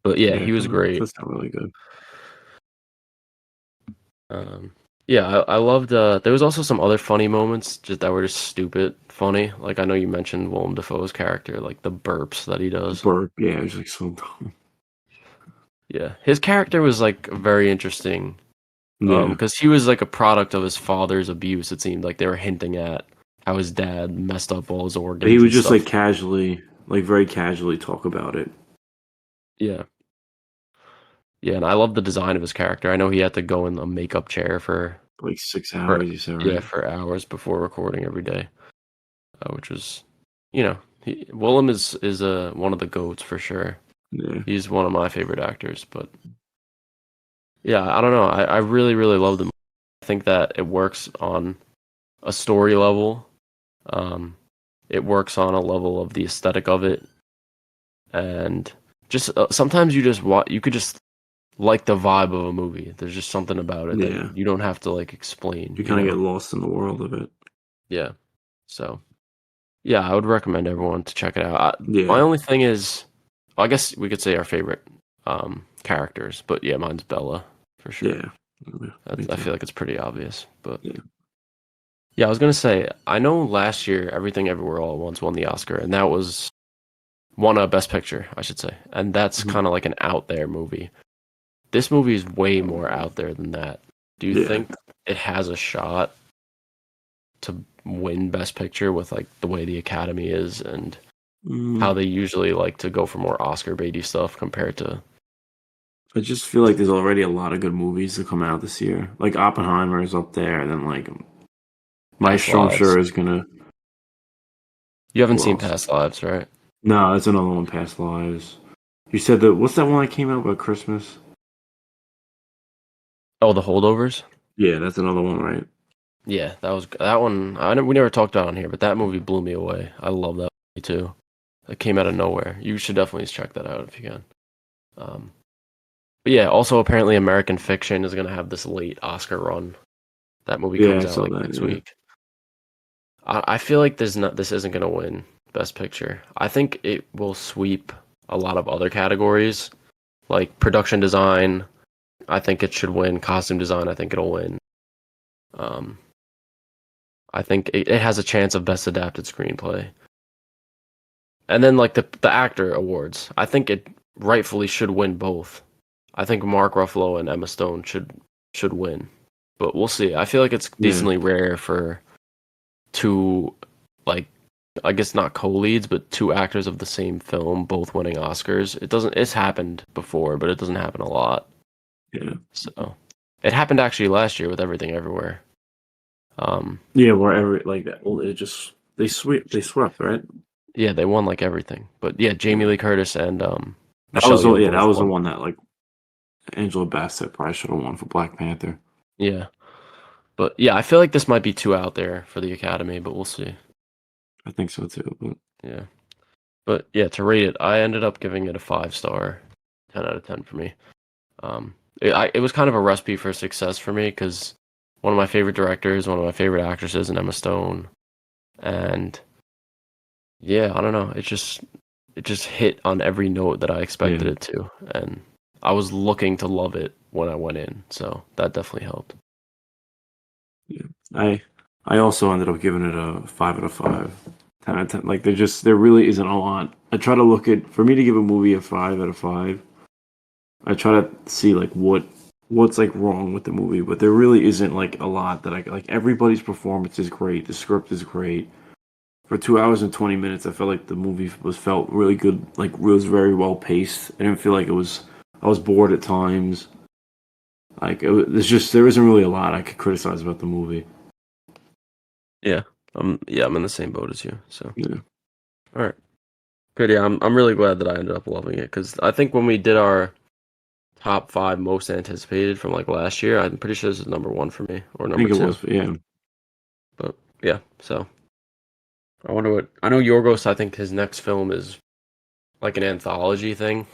but yeah, yeah, he was great. that's not really good. Um, yeah, I loved. There was also some other funny moments just that were just stupid funny. Like I know you mentioned Willem Dafoe's character, like the burps that he does. Burp, yeah, it was like so dumb. Yeah, his character was like very interesting. Yeah, Because he was like a product of his father's abuse. It seemed like they were hinting at how his dad messed up all his but he organs would and just like stuff. casually, like very casually talk about it. Yeah, yeah, and I love the design of his character. I know he had to go in a makeup chair Like six for hours, you said, yeah right? for hours before recording every day, which was Willem is one of the goats for sure. Yeah, He's one of my favorite actors. But yeah, I don't know. I really really love the movie. I think that it works on a story level. Um, it works on a level of the aesthetic of it, and just sometimes you could just like the vibe of a movie. There's just something about it that yeah. you don't have to like explain, You kind of get lost in the world of it. Yeah. So yeah, I would recommend everyone to check it out. My Yeah, only thing is, I guess we could say our favorite characters, but yeah, mine's Bella for sure. yeah. Yeah, me I too. feel like it's pretty obvious, but Yeah. yeah, I was gonna say I know last year Everything Everywhere All at Once won the Oscar, and that was won a Best Picture, I should say, and that's Mhm. kind of like an out there movie. This movie is way more out there than that. Do you Yeah. think it has a shot to win Best Picture with like the way the Academy is and how Mm, they usually like to go for more Oscar baity stuff compared to I just feel like there's already a lot of good movies that come out this year. Like Oppenheimer is up there, and then like Past Maestro, I'm Lives? sure is gonna. You haven't Who seen else? Past Lives, right? No, that's another one. Past Lives. You said that. What's that one that came out about Christmas? Oh, The Holdovers? Yeah, that's another one, right? Yeah, that one. We never talked about it on here, but that movie blew me away. I love that movie too. It came out of nowhere. You should definitely check that out if you can. Um, but yeah, also apparently American Fiction is gonna have this late Oscar run. That movie Yeah, comes I out saw like that. next Yeah, week. I feel like this isn't gonna win Best Picture. I think it will sweep a lot of other categories, like production design. I think it should win. Costume design, I think it'll win. Um, I think it has a chance of Best Adapted Screenplay. And then like the actor awards, I think it rightfully should win both. I think Mark Ruffalo and Emma Stone should win, but we'll see. I feel like it's yeah, decently rare for two, like, I guess not co-leads, but two actors of the same film both winning Oscars. It's happened before, but it doesn't happen a lot. yeah, So it happened actually last year with Everything Everywhere. Um, yeah. Wherever like that, well, it just they swept, right? yeah, they won like everything, but yeah, Jamie Yeah, Lee Curtis and that was Michelle Yeoh that both was the won. one that like Angela Bassett probably should have won for Black Panther. Yeah, but yeah, I feel like this might be too out there for the Academy, but we'll see. I think so too. But Yeah, but yeah, to rate it, I ended up giving it a 5 star, 10 out of 10 for me. It was kind of a recipe for success for me because one of my favorite directors, one of my favorite actresses, and Emma Stone, and yeah, I don't know, it just hit on every note that I expected yeah, it to, and I was looking to love it when I went in, so that definitely helped. yeah. I also ended up giving it a 5 out of 5. 10 out of 10. Like there really isn't a lot. I try to look at for me to give a movie a 5 out of 5. I try to see like what's like wrong with the movie, but there really isn't like a lot that I like. Everybody's performance is great. The script is great. For 2 hours and 20 minutes, I felt like the movie felt really good. Like it was very well paced. I didn't feel like it was. I was bored at times. Like there's just there isn't really a lot I could criticize about the movie. Yeah. I'm in the same boat as you. So, Yeah. all right. Good. Yeah, I'm really glad that I ended up loving it because I think when we did our top 5 most anticipated from like last year, I'm pretty sure this is number 1 for me or I number think it 2. was. Yeah. But yeah, so I wonder what I know. Yorgos, I think his next film is like an anthology thing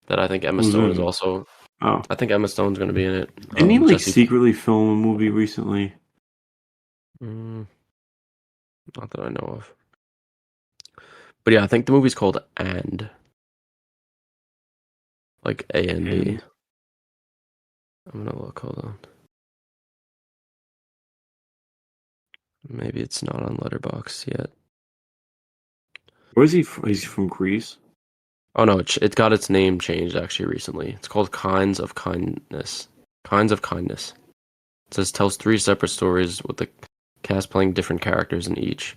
that I think Emma Who's Stone in is it? also. Oh, I think Emma Stone's going to be in it. didn't he like Jesse. secretly film a movie recently? Mm, not that I know of. But yeah, I think the movie's called And, like AND. And I'm gonna look. Hold on. Maybe it's not on Letterboxd yet. where is he from? He's from Greece. Oh no, it got its name changed actually recently. It's called Kinds of Kindness. Kinds of Kindness. It says tells 3 separate stories with the cast playing different characters in each.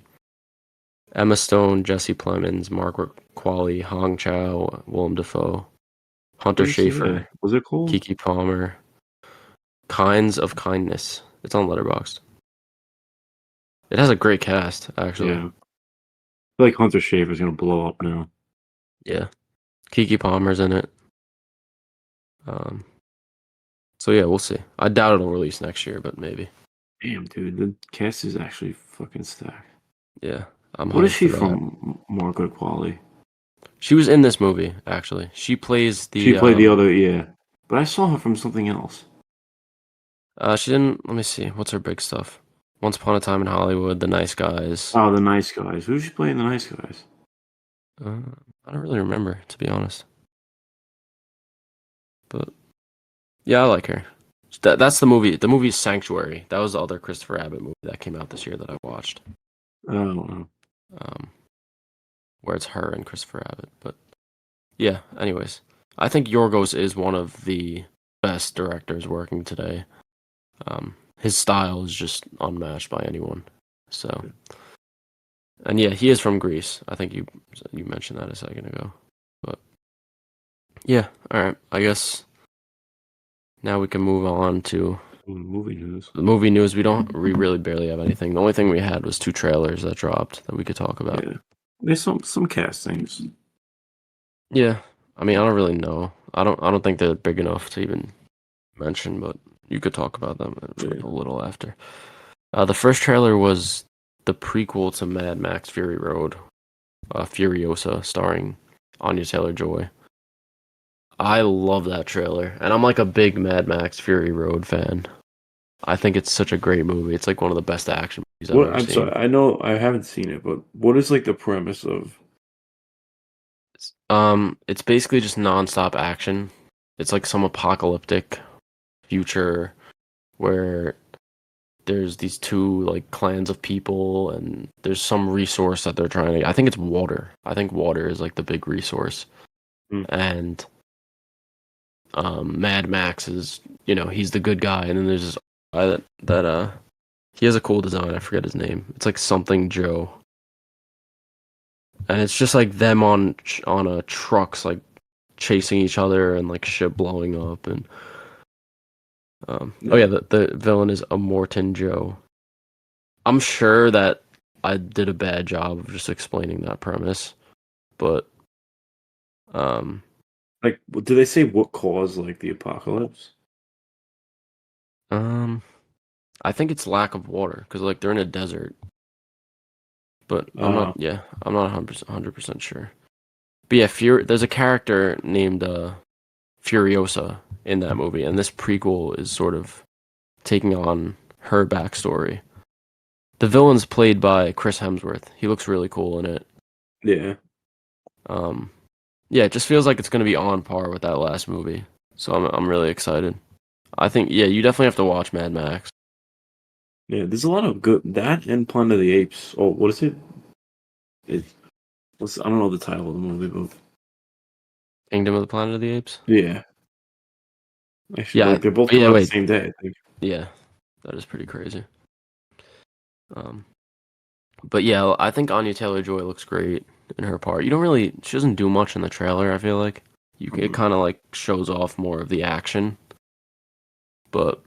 Emma Stone, Jesse Plemons, Margaret Qualley, Hong Chow, Willem Dafoe, Where Hunter did you see that? Schafer, Was it called? Kiki Palmer. Kinds of Kindness. It's on Letterboxd. It has a great cast, actually. Yeah. I feel like Hunter Schafer's gonna blow up now. Yeah. Kiki Palmer's in it. Um, so yeah, we'll see. I doubt it'll release next year, but maybe. Damn, dude, the cast is actually fucking stacked. Yeah, I'm What is hyped she for that. from? Margaret Qualley. She was in this movie, actually. She plays She the played the other, yeah. But I saw her from something else. she didn't let me see. What's her big stuff? Once Upon a Time in Hollywood, The Nice Guys. Oh, the Nice Guys. Who's she playing? The Nice Guys. Uh, I don't really remember, to be honest. But yeah, I like her. That's the movie. The movie is Sanctuary. That was the other Christopher Abbott movie that came out this year that I watched. I don't know. Um, where it's her and Christopher Abbott. But yeah, anyways, I think Yorgos is one of the best directors working today. His style is just unmatched by anyone. So, and yeah, he is from Greece. I think you mentioned that a second ago. But yeah, all right. I guess now we can move on to Movie news. the movie news. We really barely have anything. The only thing we had was 2 trailers that dropped that we could talk about. Yeah. There's some castings. Yeah. I mean, I don't really know. I don't think they're big enough to even mention, but you could talk about them a little after. The first trailer was the prequel to Mad Max Fury Road, Furiosa, starring Anya Taylor-Joy. I love that trailer, and I'm like a big Mad Max Fury Road fan. I think it's such a great movie. It's like one of the best action movies I've What? ever I'm seen. sorry. I know I haven't seen it, but what is like the premise of? It's basically just nonstop action. It's like some apocalyptic future where there's these 2 like clans of people and there's some resource that they're trying to I think it's water. I think water is like the big resource. Hmm. And Mad Max is, he's the good guy, and then there's this guy that he has a cool design. I forget his name. It's like something Joe. And it's just like them on trucks like chasing each other and like shit blowing up and oh yeah, the villain is Immortan Joe. I'm sure that I did a bad job of just explaining that premise, but Like, do they say what caused like the apocalypse? um I think it's lack of water because like they're in a desert, but Uh, I'm not 100% sure. But yeah, there's a character named Furiosa in that movie, and this prequel is sort of taking on her backstory. The villain's played by Chris Hemsworth. He looks really cool in it. yeah. Um, yeah, it just feels like it's going to be on par with that last movie. So I'm really excited. I think you definitely have to watch Mad Max. Yeah, there's a lot of good that and Planet of the Apes. Oh, what is it? I don't know the title of the movie, but Kingdom of the Planet of the Apes. yeah, actually, Yeah, like they're both yeah. coming out the Wait, same day, I think. yeah, that is pretty crazy. Um, but yeah, I think Anya Taylor-Joy looks great in her part. She doesn't do much in the trailer. I feel like it Mhm. kind of like shows off more of the action, but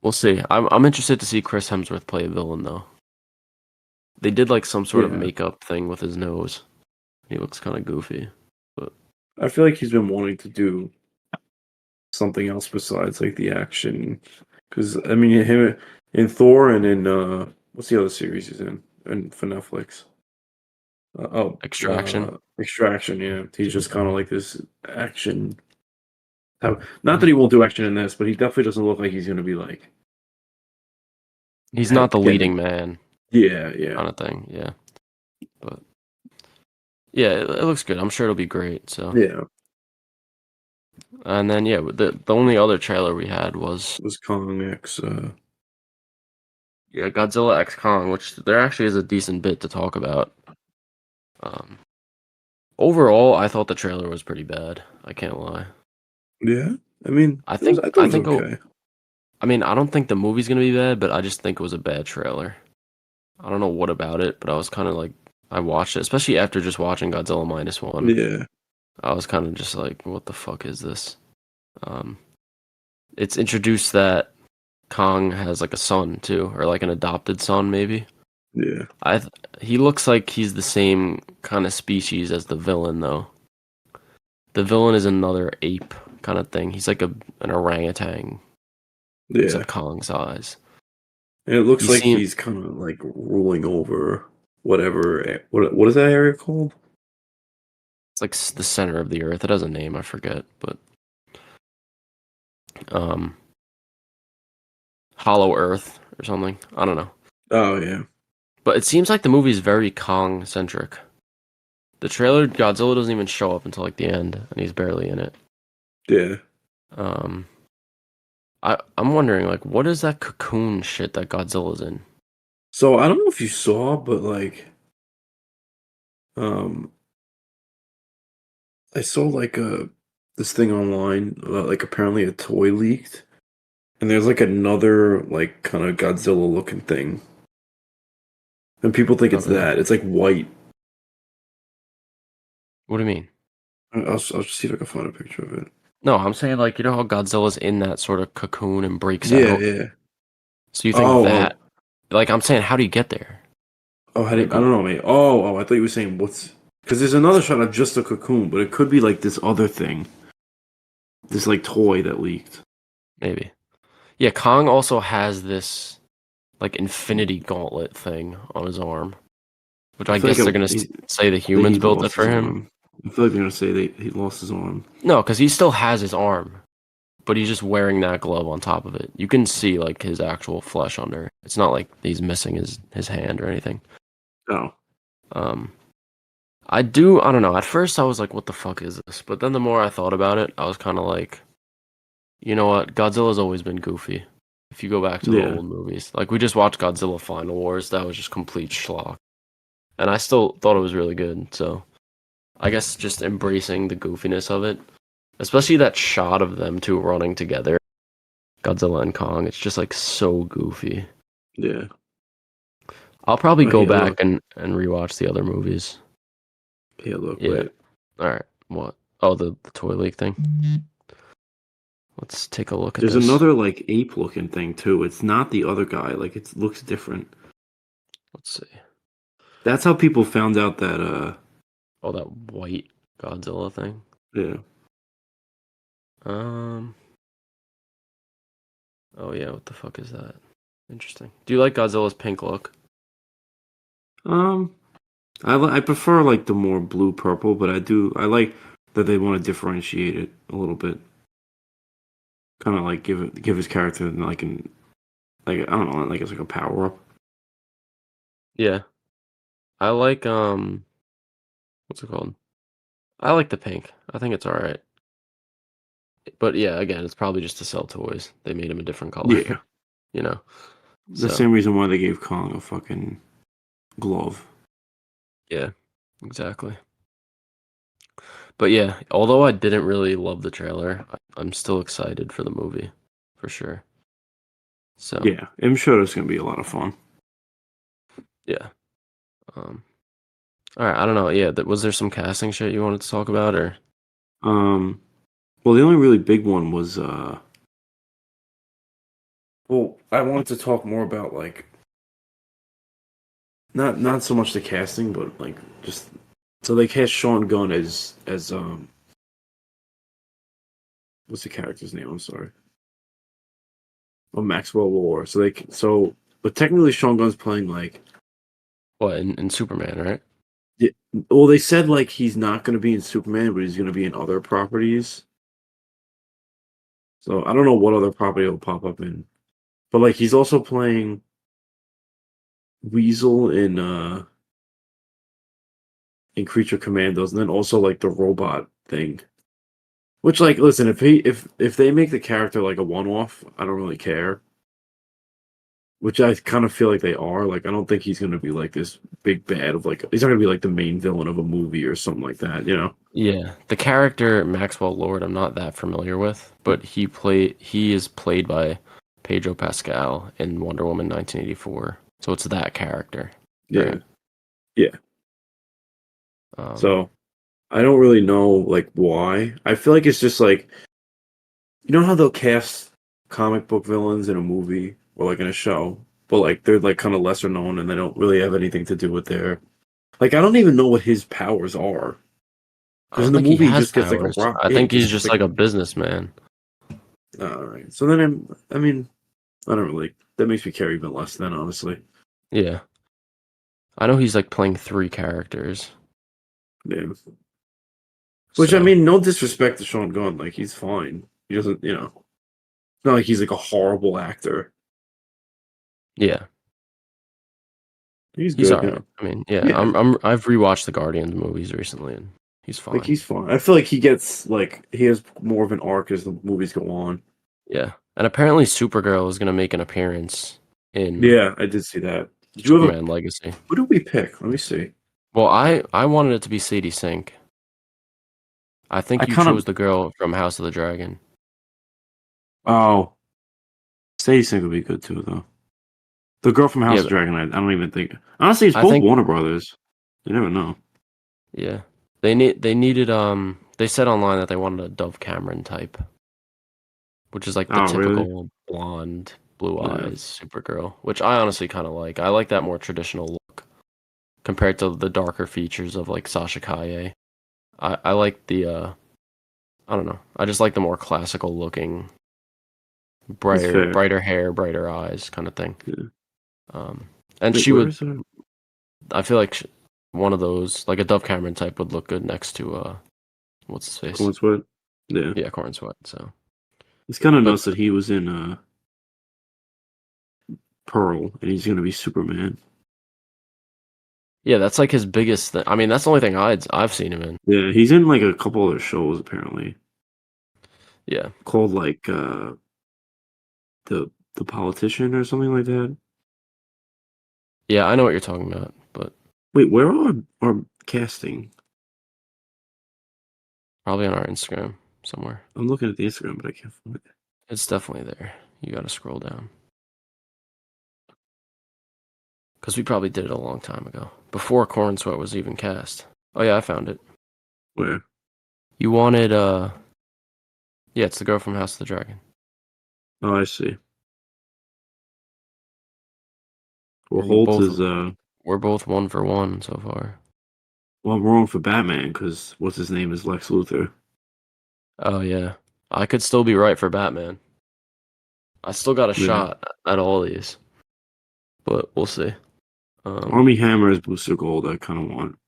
we'll see. I'm interested to see Chris Hemsworth play a villain though. They did like some sort of Yeah, makeup thing with his nose. He looks kind of goofy, but I feel like he's been wanting to do something else besides like the action, because I mean him in Thor and in what's the other series he's in for Netflix? Extraction. Extraction. Yeah, he's just kind of like this action. Not that he won't do action in this, but he definitely doesn't look like he's gonna be like He's not the getting. leading man Yeah, yeah, kind of thing. Yeah, but yeah, it looks good. I'm sure it'll be great. So, yeah. and then yeah, the only other trailer we had was It was Kong X. yeah Godzilla X Kong, which there actually is a decent bit to talk about. Um, Overall, I thought the trailer was pretty bad. I can't lie. Yeah, I mean, I it was. think I thought it I was think okay. I mean I don't think the movie's gonna be bad, but I just think it was a bad trailer. I don't know what about it, but I was kind of like I watched it, especially after just watching Godzilla minus one. Yeah, I was kind of just like, what the fuck is this? Um, it's introduced that Kong has like a son too, or like an adopted son maybe. yeah, He looks like he's the same kind of species as the villain though. The villain is another ape kind of thing. He's like an orangutan, yeah. except Kong size. And it looks He like seemed he's kind of like ruling over whatever. What is that area called? it's like the center of the earth. It has a name, I forget, but um, Hollow Earth or something. I don't know. Oh yeah, But it seems like the movie is very Kong centric. The trailer, Godzilla doesn't even show up until like the end, and he's barely in it. yeah. Um, I'm wondering like, what is that cocoon shit that Godzilla's in? So I don't know if you saw, but like, um, I saw like this thing online about like apparently a toy leaked, and there's like another like kind of Godzilla looking thing, and people think Oh, it's really? that. It's like white. What do you mean? I'll just see if I can find a picture of it. No, I'm saying like, you know how Godzilla's in that sort of cocoon and breaks Yeah, out. yeah. So you think Oh, that? Like, I'm saying, how do you get there? Like, I don't know, mate. I thought you were saying what's because there's another shot of just a cocoon, but it could be like this other thing, this like toy that leaked. maybe. Yeah, Kong also has this like infinity gauntlet thing on his arm, which I I feel guess they're like gonna say the that he humans built it lost his for him. arm. I feel like they're gonna say that he lost his arm. No, because he still has his arm, but he's just wearing that glove on top of it. You can see like his actual flesh under. It's not like he's missing his hand or anything. Oh, Um, I don't know. At first I was like, what the fuck is this? But then the more I thought about it, I was kind of like, you know what? Godzilla's always been goofy. If you go back to the yeah, old movies, like we just watched Godzilla Final Wars, that was just complete schlock. And I still thought it was really good. So I guess just embracing the goofiness of it, especially that shot of them two running together, Godzilla and Kong. It's just like so goofy. yeah. I'll probably Oh, go here, back look. and rewatch the other movies. Here, look. Yeah. Wait. All right. What? Oh, the toy league thing. Let's take a look at There's this. another like ape looking thing too. It's not the other guy. Like it looks different. Let's see. That's how people found out that Oh, that white Godzilla thing. yeah. Um. Oh yeah. What the fuck is that? Interesting. Do you like Godzilla's pink look? Um, I prefer like the more blue purple, but I like that they want to differentiate it a little bit. Kind of like give his character like an like I don't know like it's like a power up. Yeah. I like what's it called? I like the pink. I think it's all right. But yeah, again, it's probably just to sell toys. They made him a different color, Yeah, you know. the So same reason why they gave Kong a fucking glove. Yeah, exactly. But yeah, although I didn't really love the trailer, I'm still excited for the movie, for sure. So Yeah, I'm sure it's gonna be a lot of fun. yeah. Um, all right, I don't know. Yeah, was there some casting shit you wanted to talk about, or Um, well, the only really big one was well, I wanted to talk more about like not so much the casting, but like just so they cast Sean Gunn as what's the character's name? I'm sorry. Oh, Maxwell Lord. But technically Sean Gunn's playing like what in Superman, right? yeah, well, they said like he's not going to be in Superman, but he's going to be in other properties. So I don't know what other property he'll pop up in, but like he's also playing Weasel in Creature Commandos, and then also like the robot thing. Which like, listen, if they make the character like a one off, I don't really care. Which I kind of feel like they are. Like, I don't think he's going to be like this big bad of like he's not going to be like the main villain of a movie or something like that. You know? Yeah, the character Maxwell Lord, I'm not that familiar with, but he is played by Pedro Pascal in Wonder Woman 1984. So it's that character, Yeah, right? yeah. Um, So I don't really know like why. I feel like it's just like you know how they'll cast comic book villains in a movie or like in a show, but like they're like kind of lesser known and they don't really have anything to do with their like I don't even know what his powers are I because in don't the think he movie he has just gets like a powers. rock. I Yeah, he think he's just gets just like like a businessman. all right. So then I mean I don't really that makes me care even less then honestly. Yeah. I know he's like playing three characters. Yeah. Which I So, mean, no disrespect to Sean Gunn, like he's fine. He doesn't, you know, it's not like he's like a horrible actor. yeah. He's He's good, all you right. know. I mean, yeah, Yeah, I've rewatched the Guardians movies recently and he's like fine. he's fine. I feel like he has more of an arc as the movies go on. Yeah. And apparently Supergirl is going to make an appearance in Yeah, I did see that. Did you have a Superman Legacy. who did we pick? Let me see. Well, I wanted it to be Sadie Sink. I I think you kind chose of the girl from House of the Dragon. oh, Sadie Sink would be good too, though. The girl from Yeah, House of but Dragon, I don't even think. Honestly, it's I both think Warner Brothers. You never know. yeah. They needed they said online that they wanted a Dove Cameron type, which is like the Oh, really? typical blonde, blue Yeah, eyes Supergirl, which I honestly kind of like. I like that more traditional look compared to the darker features of like Sasha Kaye. I like the I don't know. I just like the more classical looking, that's fair. brighter hair, brighter eyes kind of thing. Yeah. Um, and Wait, she where would. is that? I feel like one of those, like a Dove Cameron type, would look good next to what's his face? Corn Sweat? Yeah. Yeah, Corn Sweat. So, It's kind of but nuts that he was in Pearl and he's gonna be Superman. yeah, that's like his biggest thing. I mean, that's the only thing I've seen him in. Yeah, he's in like a couple other shows apparently Yeah, called like the politician or something like that. yeah, I know what you're talking about, but Wait, where are our casting? probably on our Instagram somewhere. I'm looking at the Instagram, but I can't find it. It's definitely there. You got to scroll down because we probably did it a long time ago, before Corn Sweat was even cast. Oh yeah, I found it. Where? You wanted yeah, it's the girl from House of the Dragon. Oh, I see. Well, We're Holt both is we're both 1 for 1 so far. well, I'm wrong for Batman because what's his name is Lex Luthor. Oh yeah, I could still be right for Batman. I still got a Yeah. shot at all these, but we'll see. Um, Army Hammer is Booster Gold. I kind of want,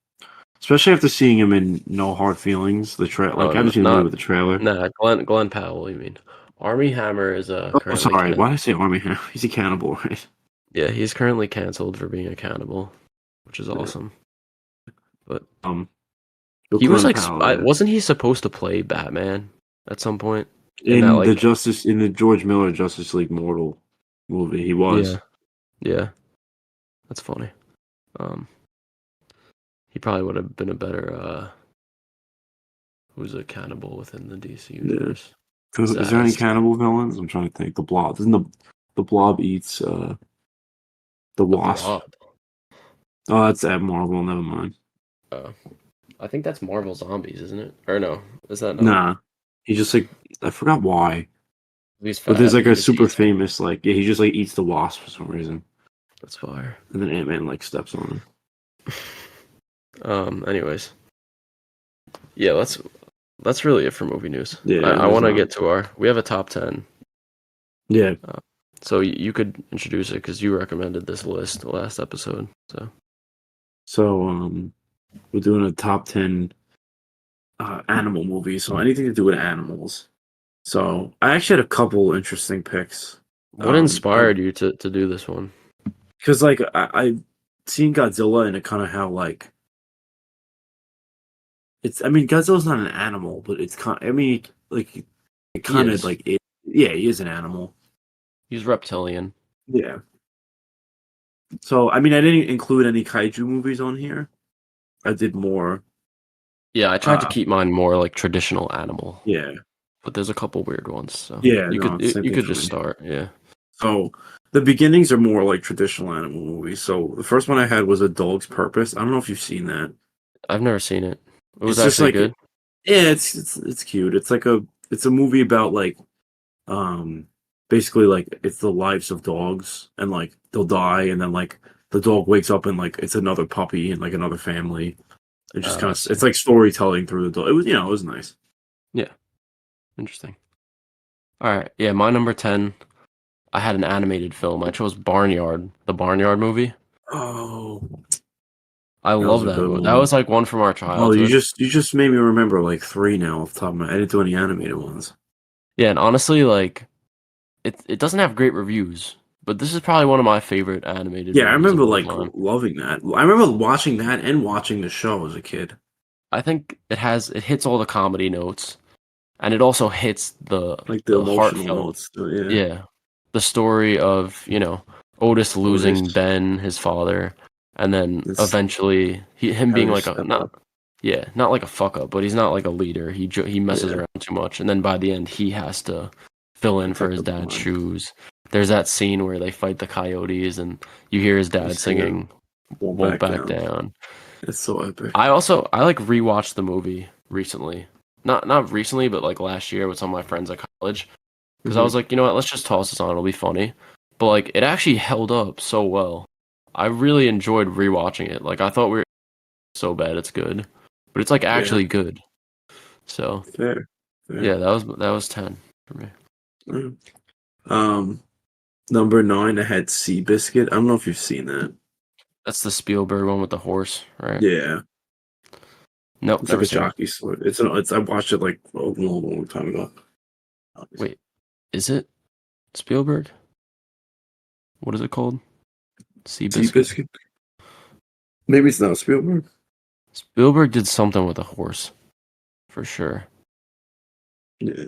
especially after seeing him in No Hard Feelings. Like I just seen the movie not with the trailer. nah, Glenn Powell. You mean Army Hammer is Oh, currently sorry. can Why did I say Army Hammer? He's a cannibal, right? yeah, he's currently canceled for being a cannibal, which is Yeah. awesome. But But he was Glenn like, Powell, yeah. wasn't he supposed to play Batman at some point in that In like the George Miller Justice League Mortal movie, he yeah was. yeah that's funny. Um, He probably would have been a better who's a cannibal within the DC Yeah. universe. Is there any Zaz. cannibal villains? I'm trying to think. The Blob. Doesn't the Blob eats the The Wasp? Blob. Oh, that's at Marvel. Never mind. I think that's Marvel Zombies, isn't it? Or no, is that not? Nah, he just like I forgot why, He's but there's fat. like He a just super eats. famous like he just like eats the Wasp for some reason, That's fire. and then Ant-Man like steps on him. Anyways, yeah, that's really it for movie news. Yeah, I there's want to not. get to we have a top 10. Yeah, So you could introduce it because you recommended this list the last episode. so we're doing a top 10 animal movies. So anything to do with animals. So I actually had a couple interesting picks. What inspired you to do this one? Because like I seen Godzilla and it kind of how like it's. I mean, Godzilla's not an animal, but it's kind. I mean, like it He kind of is. like it. Yeah, he is an animal. He's reptilian. Yeah. So I mean, I didn't include any kaiju movies on here. I did more. Yeah, I tried to Uh, keep mine more like traditional animal, yeah, but there's a couple weird ones. So yeah. you No, could same you thing could for just me. start. Yeah, So the beginnings are more like traditional animal movies. So the first one I had was A Dog's Purpose. I don't know if you've seen that. I've never seen it. It was It's just actually like good. yeah, it's cute. It's a movie about like um basically like it's the lives of dogs and like they'll die and then like the dog wakes up and like it's another puppy and like another family. It just kind I of see. it's like storytelling through the dog. It was it was nice. Yeah, interesting. All right. Yeah, my number 10. I had an animated film. I chose Barnyard, the Barnyard movie. Oh, I that was love a that good movie. That one. was like one from our Oh, childhood. you just made me remember like three now off the top of my. I didn't do any animated ones. Yeah, and honestly, like it doesn't have great reviews, but this is probably one of my favorite animated Yeah, I movies of remember all like time. loving that. I remember watching that and watching the show as a kid. I think it hits all the comedy notes, and it also hits Like the the emotional heartfelt, notes. Yeah, yeah, the story of, Otis losing Otis. Ben, his father, and then It's eventually him being having to like a step not up. yeah, not like a fuck up, but he's not like a leader. He messes Yeah, around too much, and then by the end he has to fill in for protect his the dad's blind. shoes. There's that scene where they fight the coyotes, and you hear his You dad see him singing won't "Won't back Back down. Down." It's so epic. I like rewatched the movie recently. Not recently, but like last year with some of my friends at college. Because I Hmm. was like, you know what, let's just toss this on. It'll be funny. But like, it actually held up so well. I really enjoyed rewatching it. Like, I thought we were so bad it's good, but it's like Yeah, actually good. So fair, fair. yeah, that was 10 for me. Mm. Um, number nine, I had Seabiscuit. I don't know if you've seen that. That's the Spielberg one with the horse, right? Yeah, Nope, it's like never a seen it. jockey sport. It's I watched it like a long, long time ago. Wait, is it Spielberg? What is it called? Seabiscuit? Seabiscuit. Maybe it's not Spielberg. Spielberg did something with a horse for sure. Yeah.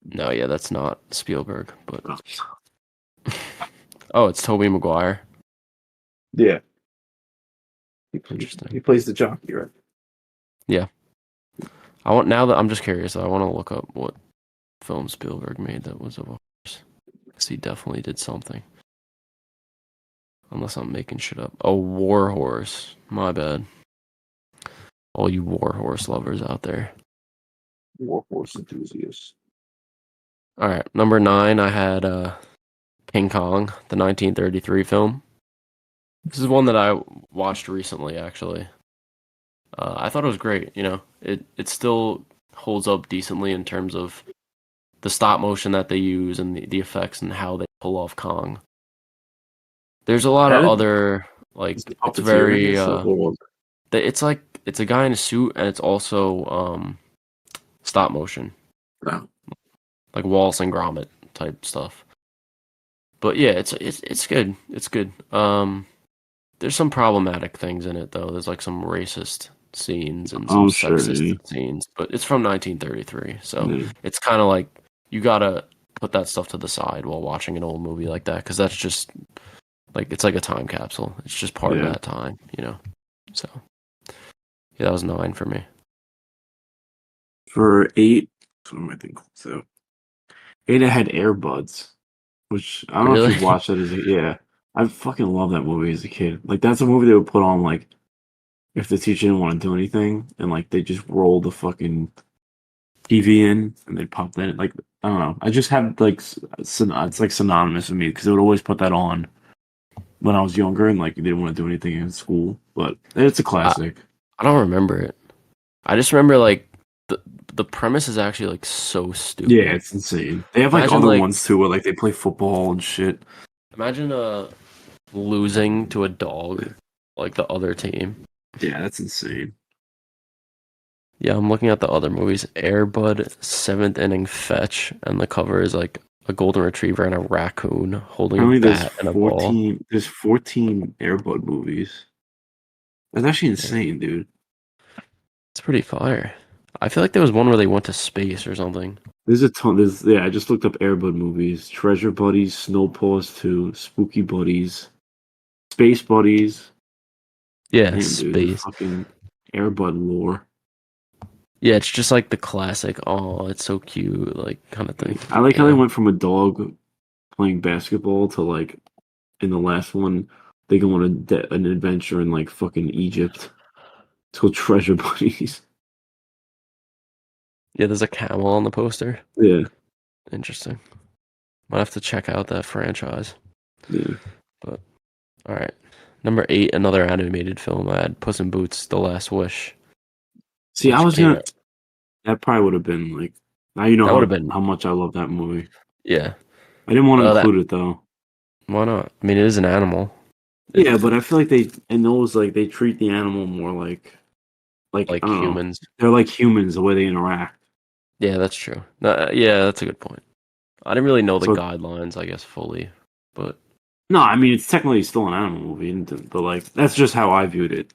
No, yeah, that's not Spielberg, but Oh. oh, it's Tobey Maguire. Yeah. Interesting. He plays the jockey, right? Yeah. Now that I'm just curious, I want to look up what film Spielberg made that was of a horse. Because he definitely did something. Unless I'm making shit up. Oh, War Horse. My bad. All you War Horse lovers out there. Warhorse enthusiast. Alright, number 9, I had King Kong, the 1933 film. This is one that I watched recently, actually. I thought it was great, It still holds up decently in terms of the stop motion that they use and the effects and how they pull off Kong. There's a lot of Had it? other It's the it's puppeteer, I very guess. Or it's like it's a guy in a suit and it's also stop motion, no. like Wallace and Gromit type stuff. But yeah, it's good. It's good. There's some problematic things in it though. There's like some racist scenes and some I'm sure. sexist Yeah. scenes, but it's from 1933, so Yeah. it's kind of like you gotta put that stuff to the side while watching an old movie like that because that's just like it's like a time capsule. It's just part of Yeah. that time. So yeah, that was 9 for me. For 8, what am I thinking? So 8, I had Airbuds, which I don't know if Really? you've watched that as a yeah. I fucking love that movie as a kid. Like that's a movie they would put on like if the teacher didn't want to do anything and like they just roll the fucking TV in and they pop that in. Like I don't know. I just had like it's like synonymous with me because they would always put that on when I was younger and like they didn't want to do anything in school. But it's a I, classic. I don't remember it. I just remember like the the premise is actually like so Yeah, stupid. it's insane. They have like Imagine other like ones too where like they play football and shit. imagine losing to a dog like the other team. Yeah, that's insane. Yeah, I'm looking at the other movies. Airbud, Seventh Inning Fetch, and the cover is like a golden retriever and a raccoon holding a Apparently bat and a ball. there's 14 Airbud movies. That's actually Yeah, insane, dude. it's pretty fire. I feel like there was one where they went to space or something. There's a ton. There's yeah. I just looked up Airbud movies: Treasure Buddies, Snow Paws 2, Spooky Buddies, Space Buddies. Yeah, Damn, dude, the space. fucking Airbud lore. Yeah, it's just like the classic, oh, it's so cute, like kind of thing. I like You how they know? went from a dog playing basketball to like in the last one they go on an adventure in like fucking Egypt. It's called Treasure Buddies. Yeah, there's a camel on the poster. Yeah, Interesting. Might have to check out that franchise. yeah. But all right. Number 8, another animated film. I had Puss in Boots: The Last Wish, See, I which was came gonna. out. That probably would have been like. Now you know That would have been how much I love that movie. yeah. I didn't want to That include it though. why not? I mean, it is an animal. It Yeah, but I feel like they in those like they treat the animal more like I like don't know. humans. They're like humans the way they interact. Yeah, that's true. Yeah, that's a good point. I didn't really know the So guidelines, I guess, fully, but no, I mean it's technically still an animal movie, but like that's just how I viewed it.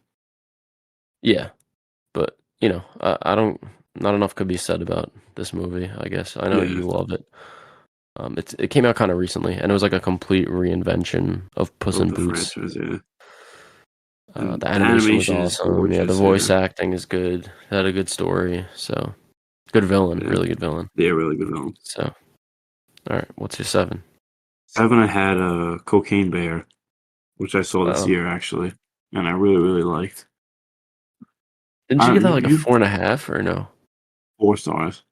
yeah. But I don't. Not enough could be said about this movie. I guess I know Yeah, you love it. It came out kind of recently, and it was like a complete reinvention of Puss of in the Boots. franchise. Yeah, and The the animation was animation is awesome. Yeah, the gorgeous. Yeah, voice acting is good. It had a good story. So good villain, yeah, really good villain. they're really good film. So all right, what's your 7? 7, I had a Cocaine Bear, which I saw this Oh, year actually, and I really liked. didn't you I give that like a you 4.5 or no? 4 stars.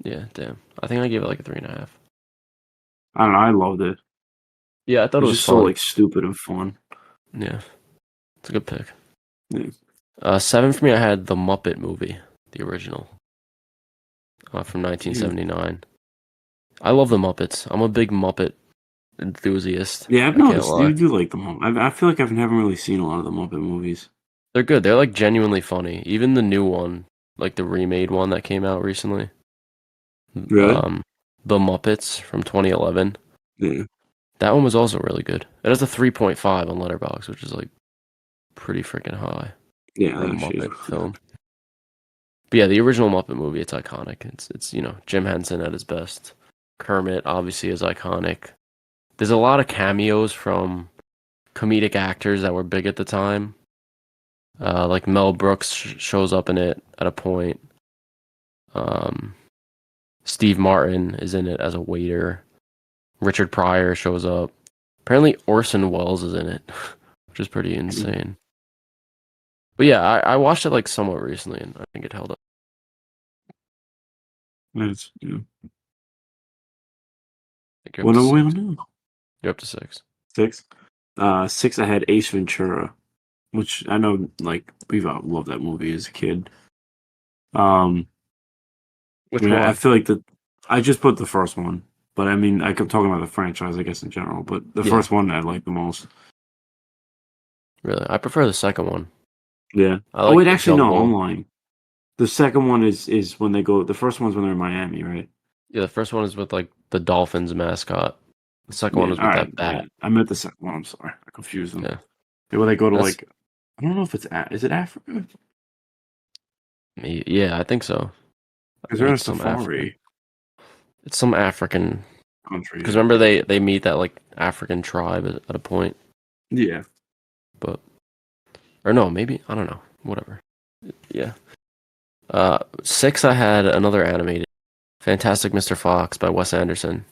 Yeah, damn. I think I gave it like a 3.5. I don't know. I loved it. Yeah, I thought it It's was just so fun. like stupid and fun. Yeah, it's a good pick. Yeah. 7 for me. I had the Muppet movie, the original, from Yeah. 1979. I love the Muppets. I'm a big Muppet enthusiast. Yeah, I've I can't noticed you lie. do like the Muppet. I feel like I've never really seen a lot of the Muppet movies. They're good. They're like genuinely funny. Even the new one, like the remade one that came out recently, Really? um, the Muppets from 2011. Yeah. That one was also really good. It has a 3.5 on Letterboxd, which is like pretty freaking high Yeah, for a that actually is Muppet really good. film. But yeah, the original Muppet movie, it's iconic. It's Jim Henson at his best. Kermit obviously is iconic. There's a lot of cameos from comedic actors that were big at the time. Like Mel Brooks shows up in it at a point. Um, Steve Martin is in it as a waiter. Richard Pryor shows up. Apparently Orson Welles is in it, which is pretty insane. But yeah, I watched it like somewhat recently, and I think it held up. That's, yeah. I think you're up What to are we on 6. now? You're up to 6. 6. 6, I had Ace Ventura, which I know, like, we've all loved that movie as a kid. I Which mean, I one? feel like I just put the first one, but I mean, I kept talking about the franchise, I guess, in general, but the Yeah, first one I like the most. really. I prefer the second one. Yeah. I Oh, like wait, the actually, no, I'm jungle. lying. The second one is when they go, the first one's when they're in Miami, right? Yeah, the first one is with like the Dolphins mascot. The second one Yeah, is all with right. that bat. I meant the second one. I'm sorry. I confused them. Yeah, Yeah, where they go to that's like, I don't know if is it Africa? me. Yeah, I think so. I Because think they're in a it's some African. safari It's some African. country. Because Yeah. remember they meet that like African tribe at a point. Yeah. But Or no, maybe I don't know. Whatever. Yeah. 6, I had another animated, Fantastic Mr. Fox by Wes Anderson.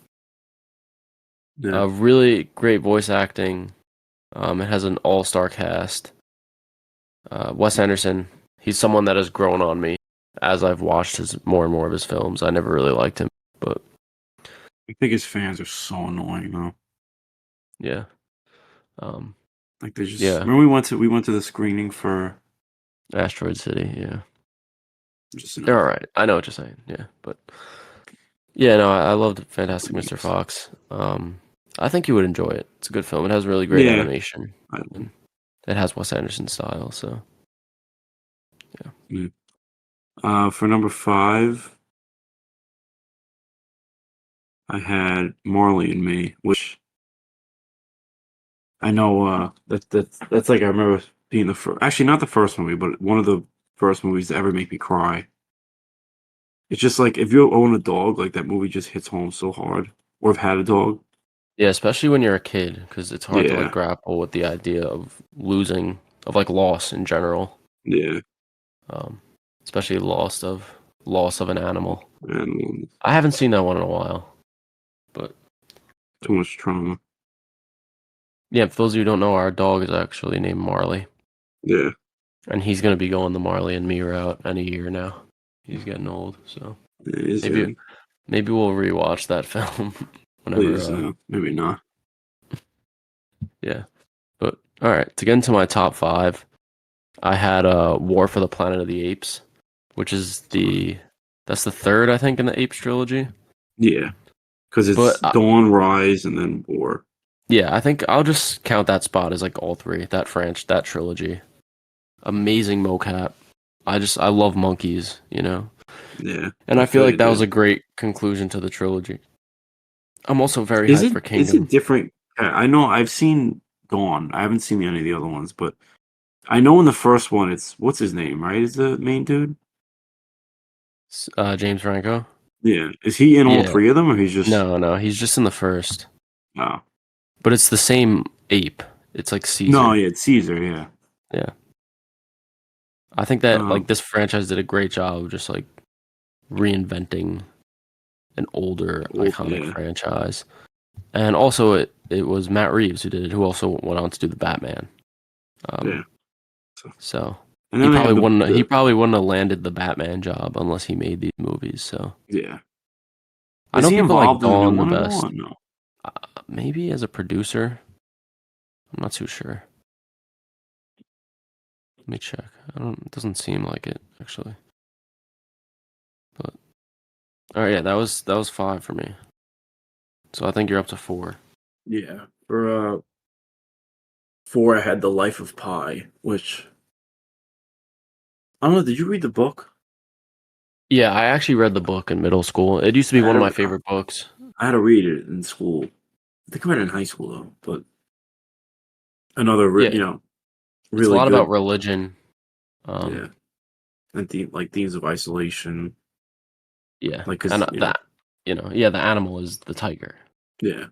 Yeah. Really great voice acting. It has an all-star cast. Wes Anderson, he's someone that has grown on me as I've watched more and more of his films. I never really liked him, but I think his fans are so annoying though. yeah. Um, Like they just yeah, remember we went to the screening for Asteroid City, yeah. just They're all right. I know what you're saying, yeah. But yeah, no, I loved Fantastic Mr. Fox. I think you would enjoy it. It's a good film. It has really great yeah. animation, and it has Wes Anderson style, so yeah. Mm. For number 5, I had Marley and Me, which I know that's like I remember being the first, actually not the first movie, but one of the first movies to ever make me cry. It's just like if you own a dog, like that movie just hits home so hard. Or have had a dog. Yeah, especially when you're a kid, because it's hard to like Yeah, grapple with the idea of losing, of like loss in general. yeah, Um, especially loss of an animal. and I haven't seen that one in a while, but too much trauma. yeah, for those of you who don't know, our dog is actually named Marley, Yeah, and he's gonna be going the Marley and Me route any year now. He's getting old, so it is. maybe maybe we'll rewatch that film whenever. Please, maybe not. Yeah, but all right. To get into my top 5, I had War for the Planet of the Apes, which is that's the third, I think, in the Apes trilogy. Yeah, because But it's Dawn, Rise, and then War. yeah, I think I'll just count that spot as like all three. That trilogy, amazing mocap. I love monkeys, you know, Yeah, and I I feel feel like you that was did. a great conclusion to the trilogy. I'm also very Is hyped it for is it Kingdom. different? I know I've seen Dawn. I haven't seen any of the other ones, but I know in the first one it's what's his name, right? Is the main dude? James Franco. Yeah. Is he in all Yeah, three of them or he's just no, he's just in the first, oh. but it's the same ape. It's like No, Caesar. yeah, it's Caesar, yeah. Yeah, I think that like Um this franchise did a great job of just like reinventing an older iconic yeah, franchise. And also it was Matt Reeves who did it, who also went on to do the Batman. yeah. Um, So, so and then they have he the probably wouldn't have landed the Batman job unless he made these movies. So yeah. I Is know he people like involved in the new Dawn the one at all best. or no? Maybe as a producer, I'm not too sure. Let me check. I don't. It doesn't seem like it actually. But all right, yeah, that was 5 for me. So I think you're up to 4. Yeah. For 4 I had The Life of Pi, which I don't know, did you read the book? Yeah, I actually read the book in middle school. It used to be I had one of my to, favorite books. I had to read it in school. I think I read it in high school though, but another Yeah, it's a really lot about good, religion. yeah. And like themes of isolation, Yeah, like and because yeah, the animal is the tiger. yeah,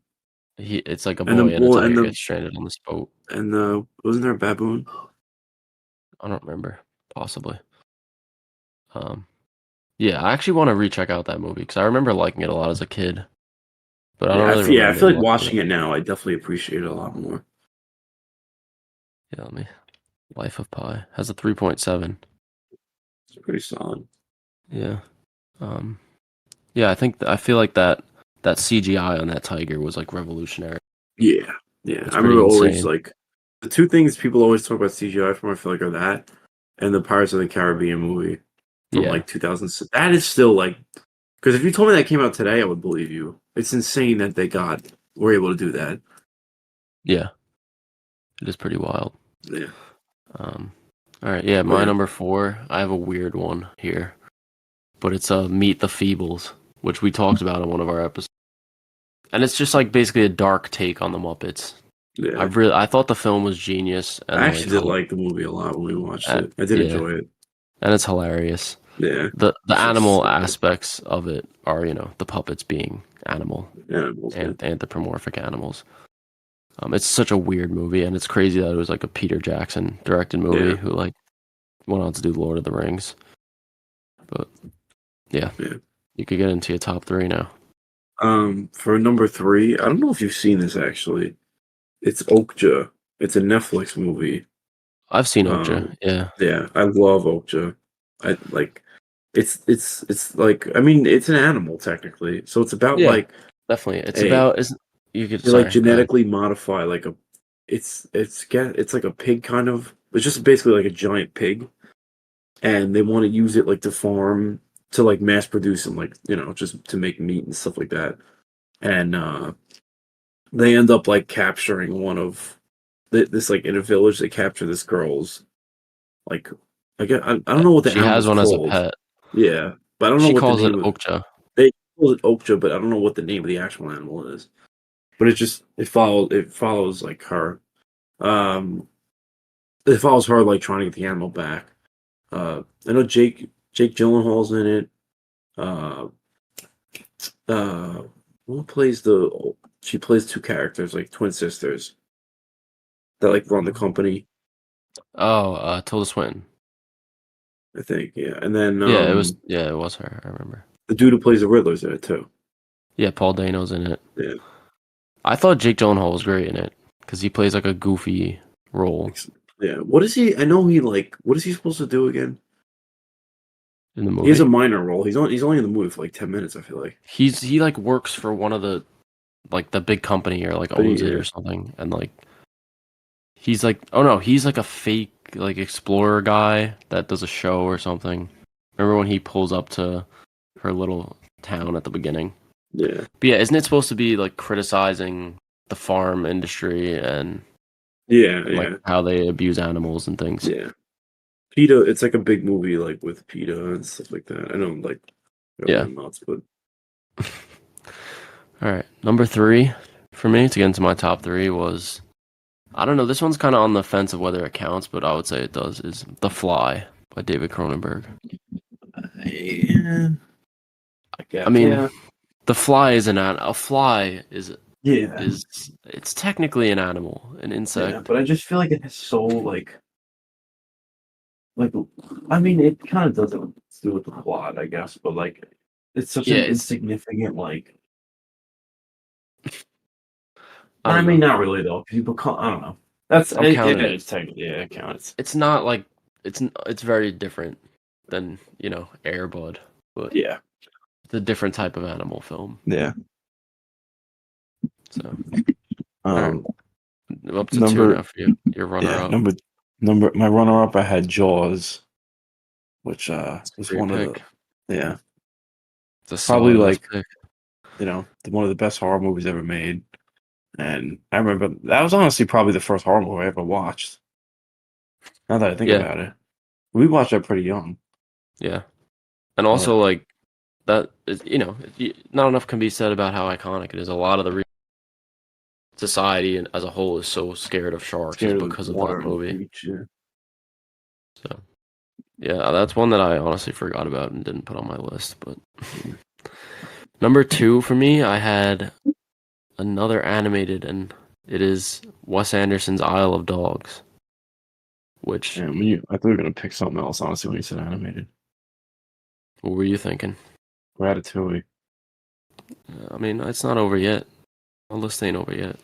It's like a and boy and a tiger gets stranded on this boat. the wasn't there a baboon? I don't remember, possibly. Um, yeah, I actually want to recheck out that movie because I remember liking it a lot as a kid, but I don't really I remember feel like much of watching it. it now, I definitely appreciate it a lot more. Yeah, let me. Life of Pi has a 3.7. It's pretty solid. Yeah. Um, yeah, I feel like that CGI on that tiger was like revolutionary. Yeah, yeah. It's I pretty remember always insane. like the two things people always talk about CGI from. I feel like are that and the Pirates of the Caribbean movie from Yeah, like 2006. That is still like because if you told me that came out today, I would believe you. It's insane that were able to do that. yeah, it is pretty wild. Yeah. Um, all right, yeah, Oh my yeah. number 4. I have a weird one here, but it's Meet the Feebles, which we talked about in one of our episodes, and it's just like basically a dark take on the Muppets. Yeah. I thought the film was genius I and like actually did like the movie a lot when we watched it. I did yeah, enjoy it. and it's hilarious. Yeah. The It's just animal stupid. aspects of it are the puppets being animal Animals, yeah. and anthropomorphic animals. It's such a weird movie, and it's crazy that it was like a Peter Jackson directed movie Yeah. who like went on to do Lord of the Rings. But yeah, Yeah. you could get into your top three now. For number three, I don't know if you've seen this actually. It's Okja. It's a Netflix movie. I've seen Okja. Um, Yeah, yeah, I love Okja. I like it's like I mean it's an animal technically. So it's about yeah, like definitely. It's a about is you could they like sorry, go ahead. genetically modify like a it's like a pig kind of. It's just basically like a giant pig, and they want to use it like to farm to like mass produce and like just to make meat and stuff like that. And they end up like capturing one of this like in a village. They capture this girl's like I don't know what the She has animal's one as a called. pet. Yeah, but I don't know She what the calls it name of Okja. they call it Okja, but I don't know what the name of the actual animal is. But it follows like her. Um, it follows her like trying to get the animal back. I know Jake Gyllenhaal's in it. Uh, uh, who plays the? She plays two characters, like twin sisters that like run the company. Oh, Tilda Swinton. I think, yeah. And then Yeah, it was her. I remember. the dude who plays the Riddler's in it too. Yeah, Paul Dano's in it. Yeah. I thought Jake Gyllenhaal was great in it because he plays like a goofy role Like, yeah. What is he? I know he like. What is he supposed to do again? in the He has a movie. minor role. He's only in the movie for like 10 minutes. I feel like. He like works for one of the like the big company or like But owns it yeah, or something, and like he's like oh no, he's like a fake like explorer guy that does a show or something. Remember when he pulls up to her little town at the beginning? yeah, But yeah, isn't it supposed to be like criticizing the farm industry and yeah, like yeah, how they abuse animals and things? yeah. PETA. It's like a big movie, like with PETA and stuff like that. I know, like they're a Yeah. little nuts, but All right. Number three for me to get into my top three was I don't know. This one's kind of on the fence of whether it counts, but I would say it does. Is The Fly by David Cronenberg. yeah, I I guess. mean, Yeah, The Fly is a fly yeah, is it's technically an animal, an yeah. insect. But I just feel like it's so like I mean, it kind of doesn't do with the plot, I guess, but like it's such Yeah, an it's insignificant like. I I don't mean, know. not really though. People call. I don't know. That's I'm yeah. counting it. It's technically yeah. It counts. It's not like it's very different than Air Bud, but Yeah. it's a different type of animal film. Yeah. So all right, Um. up to two Number now for you. Your runner yeah. up. Number my runner up. I had Jaws, which It's a was great one of the pick. yeah It's a probably solid ass like pick. one of the best horror movies ever made. And I remember that was honestly probably the first horror movie I ever watched. Now that I think Yeah, about it, we watched that pretty young, yeah, and but also like that is not enough can be said about how iconic it is. A lot of the society and as a whole is so scared of sharks is scared of the because of water that and the movie. beach. Yeah. So yeah, that's one that I honestly forgot about and didn't put on my list. But number two for me, I had another animated, and it is Wes Anderson's Isle of Dogs. Which And I thought we were gonna pick something else. Honestly, when you said animated, what were you thinking? Ratatouille. I mean, it's not over yet. My list ain't over yet.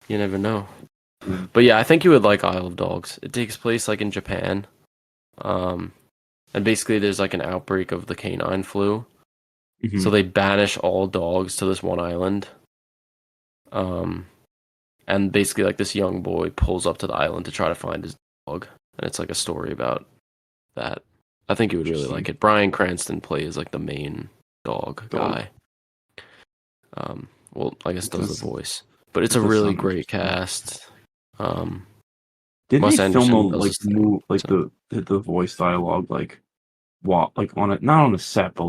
You never know. Mm. But yeah, I think you would like Isle of Dogs. It takes place like in Japan. Um, and basically there's like an outbreak of the canine flu. Mm-hmm. So they banish all dogs to this one island. Um, and basically like this young boy pulls up to the island to try to find his dog. And it's like a story about that. I think you would really like Interesting. it. Bryan Cranston plays like the main dog Dog. guy. Well, I guess does the That's, voice. But it's that a does really sound great interesting. cast. Um, Did they Wes film Anderson does his thing. like So the voice dialogue like like on it not on a set but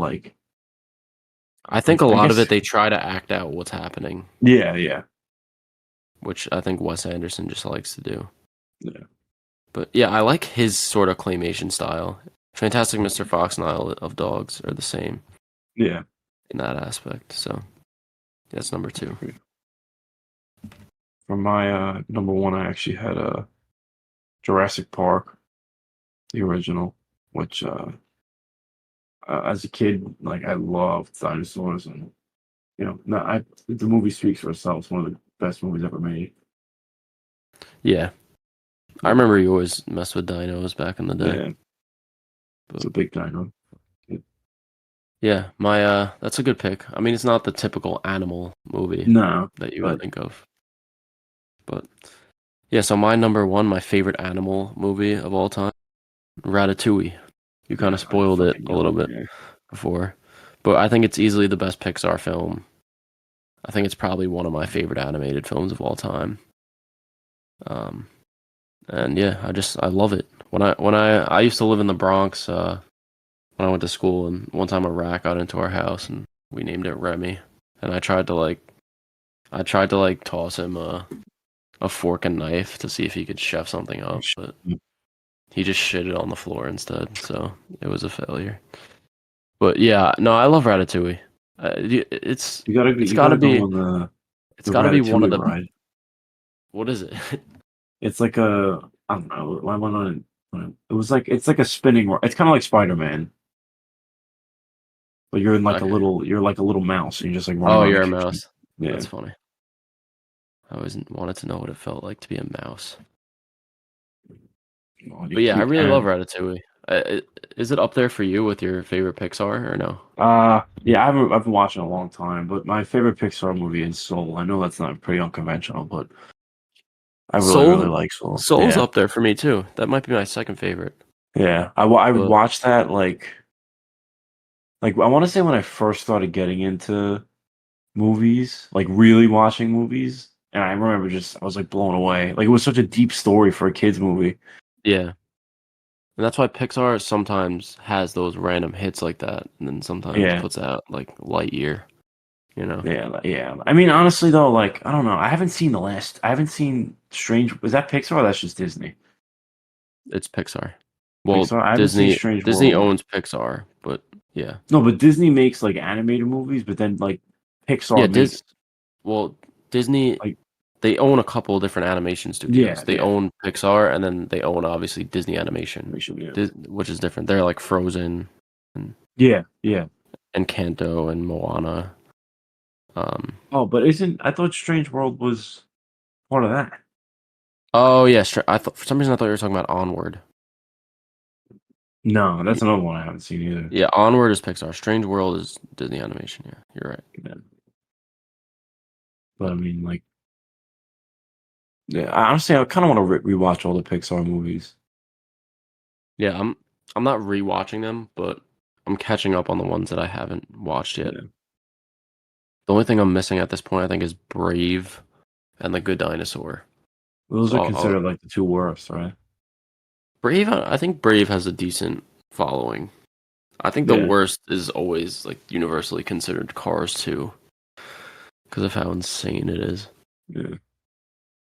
I think a I lot of it guess they try to act out what's happening, yeah which I think Wes Anderson just likes to do. yeah But yeah, I like his sort of claymation style. Fantastic Mr. Fox and Isle of Dogs are the same yeah. in that aspect. So that's number two. For my number one, I actually had Jurassic Park, the original, which as a kid, like I loved dinosaurs, and no, the movie speaks for itself. It's one of the best movies ever made. Yeah, I Yeah, remember you always messed with dinos back in the day. yeah, it's But a big dino. Yeah. yeah, my that's a good pick. I mean, it's not the typical animal movie No, that you would but think of, but yeah. So my number one, my favorite animal movie of all time, Ratatouille. You kind of yeah, I spoiled it fucking a little know. bit Yeah, before, but I think it's easily the best Pixar film. I think it's probably one of my favorite animated films of all time. Um, and yeah, I love it. When I used to live in the Bronx, when I went to school, and one time a rat got into our house, and we named it Remy. And I tried to like toss him a fork and knife to see if he could chef something up, but he just shit it on the floor instead, so it was a failure. But yeah, no, I love Ratatouille. It's it's you got to gotta go be on it's the got to be one of Ratatouille the ride. what is it? It's like I don't know. I went on it. It was like it's like a spinning. It's kind of like Spider-Man, but Okay. you're like a little mouse, and you're just like running Oh, around the you're a kitchen. mouse. Yeah, That's funny. I always wanted to know what it felt like to be a mouse. But yeah, I really love and Ratatouille. Is it up there for you with your favorite Pixar or no? yeah, I've been watching it a long time, but my favorite Pixar movie is Soul. I know that's not pretty unconventional, but I really Soul, like Soul. Soul's Yeah, up there for me too. That might be my second favorite. yeah. I would But watch that I want to say when I first started getting into movies, like really watching movies, and I remember just I was like blown away. Like it was such a deep story for a kids movie. yeah, and that's why Pixar sometimes has those random hits like that, and then sometimes Yeah, puts out like Lightyear. You know, yeah. I mean, honestly though, like I don't know. I haven't seen Strange. Is that Pixar or that's just Disney? it's Pixar. Well, Pixar. I haven't seen Disney Strange Disney World. owns Pixar, but yeah, No, but Disney makes like animated movies, but then like yeah. Pixar makes Well, Disney, like they own a couple of different animation studios. yeah, They yeah. own Pixar, and then they own obviously Disney Animation, Yeah, Which is different. They're like Frozen and, yeah. and Kanto and Moana. Um, Oh, but isn't I thought Strange World was part of that? oh yeah, I thought for some reason I thought you were talking about Onward. No, Y- that's another one I haven't seen either. Yeah, Onward is Pixar. Strange World is Disney Animation. Yeah, you're right. Yeah. But I But mean, like, yeah. Honestly, I kind of want to rewatch all the Pixar movies. yeah, I'm not rewatching them, but I'm catching up on the ones that I haven't watched yet. Yeah, The only thing I'm missing at this point, I think, is Brave and The Good Dinosaur. those So are considered like the two worst, right? Brave, I think Brave has a decent following. I think the Yeah, worst is always like universally considered Cars 2 because of how insane it is. yeah.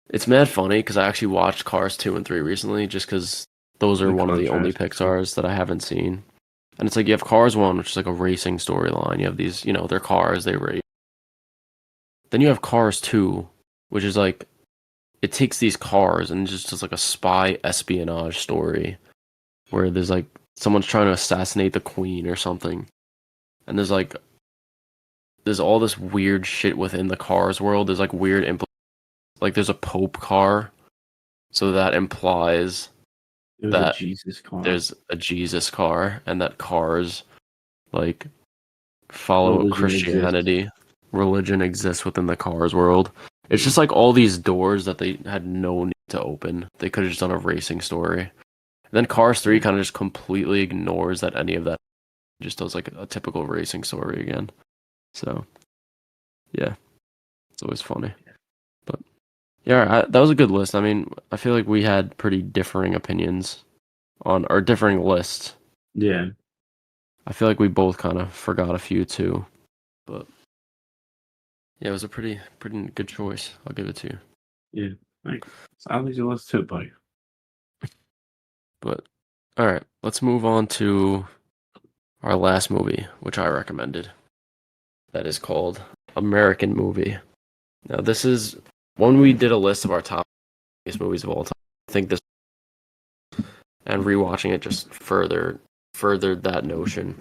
It's mad funny because I actually watched Cars 2 and 3 recently just because those are The one of the only contrast. Pixars that I haven't seen. And it's like you have Cars 1, which is like a racing storyline. You have these, they're cars, they race. Then you have Cars 2, which is like it takes these cars and just does like a spy espionage story where there's like someone's trying to assassinate the queen or something. And there's all this weird shit within the Cars world. There's like like there's a Pope car, so that implies There's a that Jesus car. there's a Jesus car and that cars like follow Religion exists. Christianity. Religion exists within the Cars world. It's just like all these doors that they had no need to open. They could have just done a racing story. And then Cars 3 Yeah, kind of just completely ignores that any of that just does like a typical racing story again. So, yeah, it's always funny. But yeah, that was a good list. I mean, I feel like we had pretty differing opinions on our differing lists. yeah, I feel like we both kind of forgot a few too, but yeah, it was a pretty good choice. I'll give it to you. yeah. Thanks. So I'll leave you list too, buddy. But all right, let's move on to our last movie, which I recommended. That is called American Movie. Now, this is when we did a list of our top movies of all time, I think this and rewatching it just furthered that notion.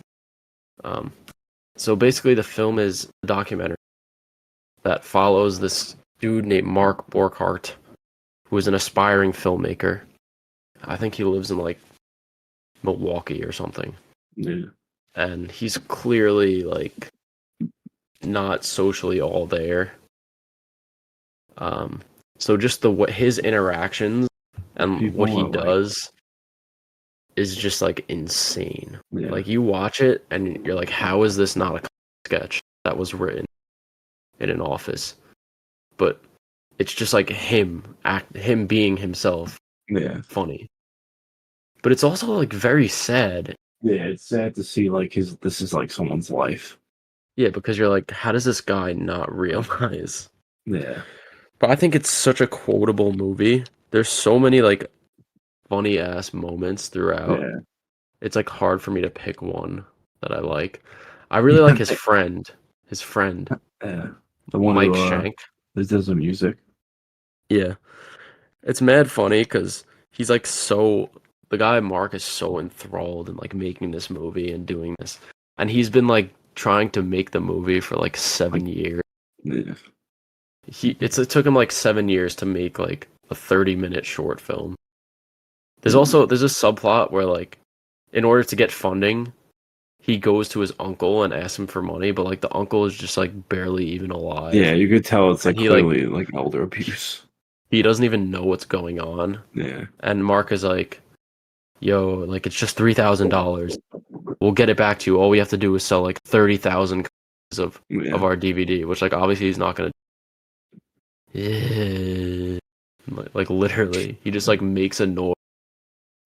So basically, the film is a documentary that follows this dude named Mark Borchardt, who is an aspiring filmmaker. I think he lives in like Milwaukee or something. Yeah. And he's clearly like not socially all there. So just his interactions and People what he are like, does is just like insane. yeah, Like you watch it and you're like, how is this not a sketch that was written in an office? But it's just like him being himself, yeah, funny. But it's also like very sad. yeah. It's sad to see like this is like someone's life. Yeah, because you're like, how does this guy not realize? Yeah, But I think it's such a quotable movie. There's so many like funny ass moments throughout. yeah. It's like hard for me to pick one that I like. I really like his friend. Yeah. The one Mike who Shank. that does the music. Yeah. It's mad funny because he's like the guy Mark is so enthralled in like making this movie and doing this. And he's been like trying to make the movie for like 7 years. Yeah. It took him like 7 years to make like a 30-minute short film. There's a subplot where like in order to get funding, he goes to his uncle and asks him for money, but like the uncle is just like barely even alive. Yeah, you could tell it's like And he clearly like elder abuse. he doesn't even know what's going on. Yeah. And Mark is like, yo, like it's just $3,000. We'll get it back to you. All we have to do is sell like 30,000 copies of our DVD, which like obviously he's not gonna. Yeah. Like literally, he just like makes a noise,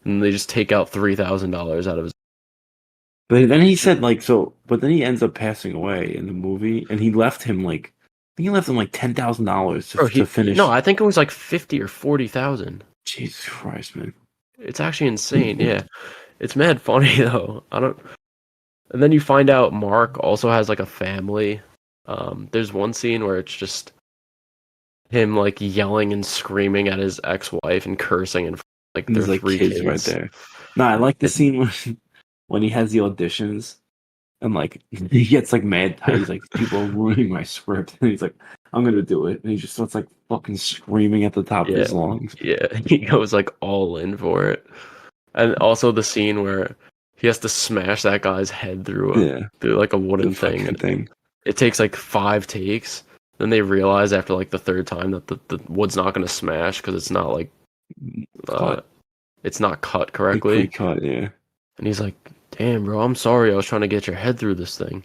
and they just take out $3,000 out of his. But then he said like so, but then he ends up passing away in the movie, and he left him like I think he left him like $10,000 to finish. No, I think it was like 50 or 40,000. Jesus Christ, man! It's actually insane. Yeah, it's mad funny though. I don't. And then you find out Mark also has like a family. There's one scene where it's just him like yelling and screaming at his ex-wife and cursing and like their There's like 3 kids right there. No, I like the scene when he has the auditions and like he gets like mad tight. He's like, people are ruining my script, and he's like, I'm gonna do it, and he just starts like fucking screaming at the top of his lungs. Yeah, he goes like all in for it. And also the scene where he has to smash that guy's head through like a wooden thing. And it takes like 5 takes. Then they realize after like the third time that the wood's not going to smash because it's not like it's not cut correctly. Like pre-cut, yeah. And he's like, "Damn, bro, I'm sorry. I was trying to get your head through this thing."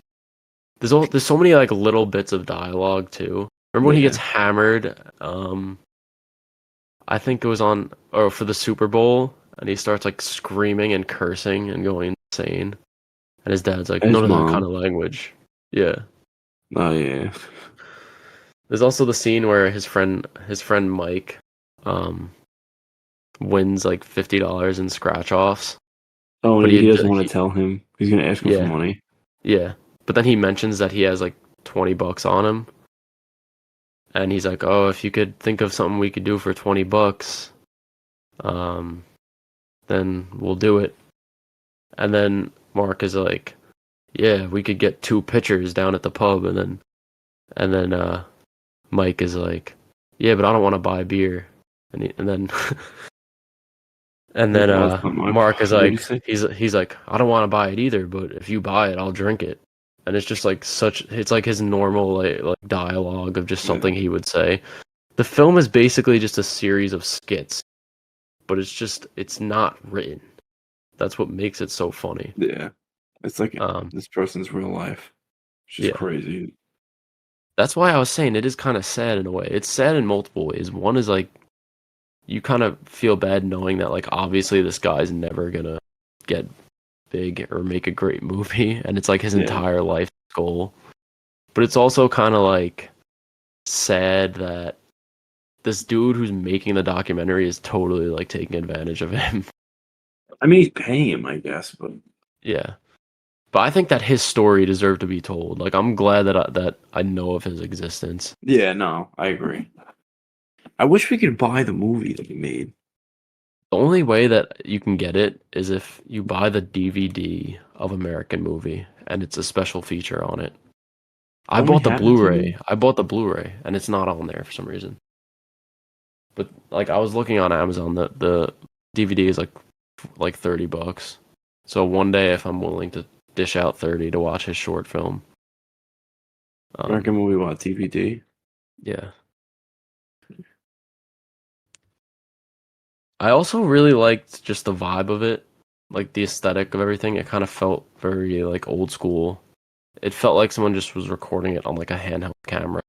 There's so many like little bits of dialogue too. Remember when he gets hammered? I think it was for the Super Bowl, and he starts like screaming and cursing and going insane. And his dad's like, "None of that kind of language." Yeah. Oh yeah. There's also the scene where his friend Mike wins like $50 in scratch offs. Oh, but he doesn't want to tell him. He's gonna ask him for money. Yeah. But then he mentions that he has like $20 on him. And he's like, "Oh, if you could think of something we could do for $20, then we'll do it." And then Mark is like, "Yeah, we could get 2 pitchers down at the pub." And then Mike is like, "Yeah, but I don't want to buy beer." And then Mark is like, he's like, "I don't want to buy it either, but if you buy it, I'll drink it." And it's just like it's like his normal like dialogue of just something he would say. The film is basically just a series of skits, but it's not written. That's what makes it so funny. Yeah, it's like this person's real life. It's just crazy. That's why I was saying it is kind of sad in a way. It's sad in multiple ways. One is like you kind of feel bad knowing that like obviously this guy's never gonna get big or make a great movie, and it's like his entire life goal. But it's also kind of like sad that this dude who's making the documentary is totally like taking advantage of him. I mean, he's paying him, I guess, but yeah. But I think that his story deserved to be told. Like I'm glad that I know of his existence. Yeah, no, I agree. I wish we could buy the movie that he made. The only way that you can get it is if you buy the DVD of American Movie and it's a special feature on it. I Don't we bought the have it Blu-ray. today? I bought the Blu-ray and it's not on there for some reason. But like I was looking on Amazon, the DVD is like $30. So one day if I'm willing to dish out 30 to watch his short film. American movie, what, DVD? Yeah. I also really liked just the vibe of it, like the aesthetic of everything. It kind of felt very like old school. It felt like someone just was recording it on like a handheld camera.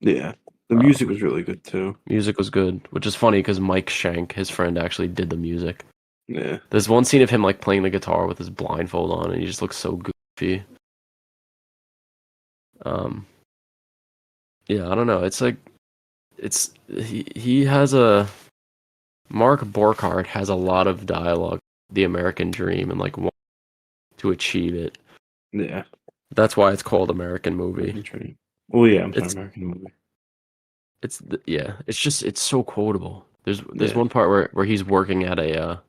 Yeah. The Uh, music was really good too. Music was good, which is funny because Mike Shank, his friend, actually did the music. Yeah. There's one scene of him like playing the guitar with his blindfold on, and he just looks so goofy. Um, yeah, I don't know. It's like he has a Mark Borchardt has a lot of dialogue, the American dream, and like want to achieve it. Yeah. That's why it's called American Movie. American Dream. Oh yeah, I'm sorry, It's American movie. yeah. It's so quotable. There's Yeah. one part where he's working at a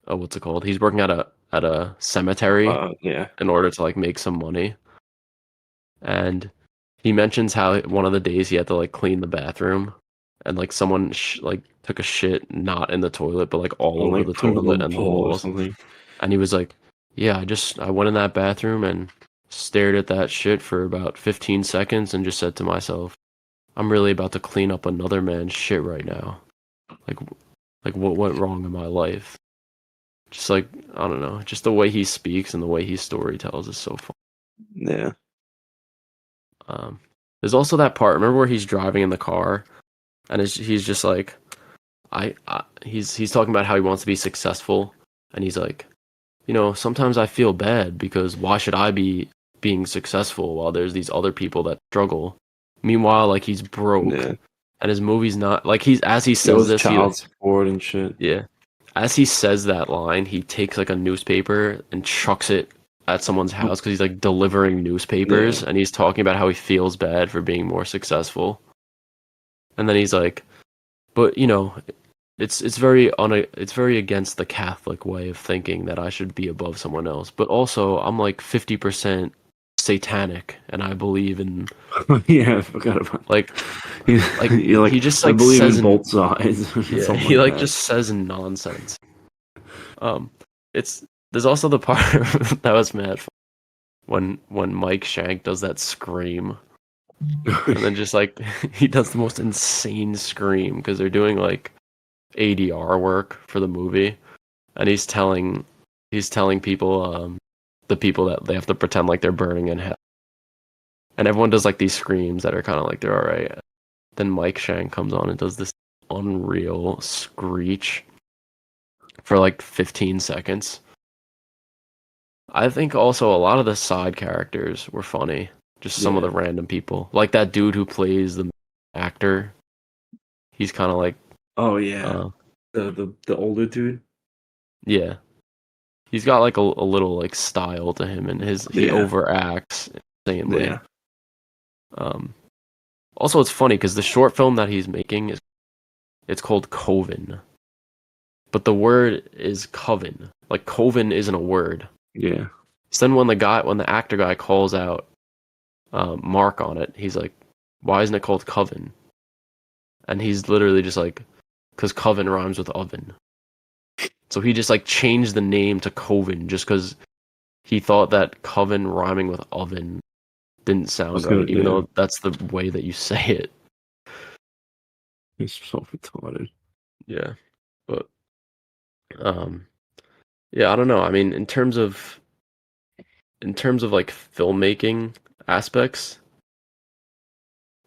what's it called? He's working at a cemetery Yeah. in order to like make some money, and he mentions how one of the days he had to like clean the bathroom, and like someone like took a shit not in the toilet but like all Or over like the put it on toilet the and the wall or walls, something. and he was like, "Yeah, I went in that bathroom and stared at that shit for about 15 seconds and just said to myself, I'm really about to clean up another man's shit right now. Like like what went wrong in my life?" Just like I don't know, just the way he speaks and the way he story tells is so fun. Yeah. Um, there's also that part. Remember where he's driving in the car, and he's just like, he's talking about how he wants to be successful, and he's like, sometimes I feel bad because why should I be being successful while there's these other people that struggle? Meanwhile, like he's broke, Yeah. and his movie's not like as he It says was this, child support and shit. yeah, as he says that line, he takes like a newspaper and chucks it at someone's house because he's like delivering newspapers Yeah. and he's talking about how he feels bad for being more successful. And then he's like, but it's very against the Catholic way of thinking that I should be above someone else. But also I'm like 50% satanic and I believe in Yeah, I forgot about like you're like, he just I like believe says in both sides. yeah, Something he like like that. just says nonsense. Um, it's there's also the part that was mad when Mike Shank does that scream, and then just like he does the most insane scream because they're doing like ADR work for the movie, and he's telling people the people that they have to pretend like they're burning in hell, and everyone does like these screams that are kind of like they're all right. Then Mike Shank comes on and does this unreal screech for like 15 seconds. I think also a lot of the side characters were funny. Just some of Yeah. the random people. Like that dude who plays the actor. He's kind of like, Oh yeah. uh, The older dude. yeah. He's got like a little like style to him and he Yeah. overacts insanely. Yeah. Um, Also it's funny because the short film that he's making it's called Coven. But the word is coven. Like coven isn't a word. Yeah. So then when the actor guy calls out Mark on it, he's like, "Why isn't it called Coven?" And he's literally just like, "Cause Coven rhymes with oven." So he just like changed the name to Coven just because he thought that Coven rhyming with oven didn't sound What's right, gonna even do? though that's the way that you say it. He's so retarded. Yeah, but um, yeah, I don't know. I mean, in terms of like filmmaking aspects,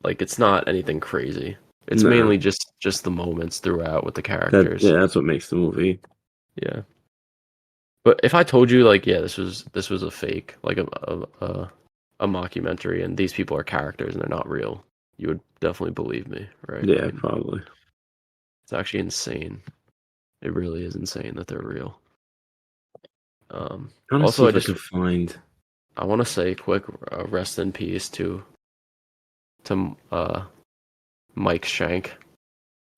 like it's not anything crazy. It's Nah. mainly just the moments throughout with the characters. That's what makes the movie. Yeah. But if I told you like, yeah, this was a fake, like a mockumentary, and these people are characters and they're not real, you would definitely believe me, right? I Yeah, mean, probably. it's actually insane. It really is insane that they're real. Trying to see Also, if I can find. I want to say quick rest in peace to Mike Shank.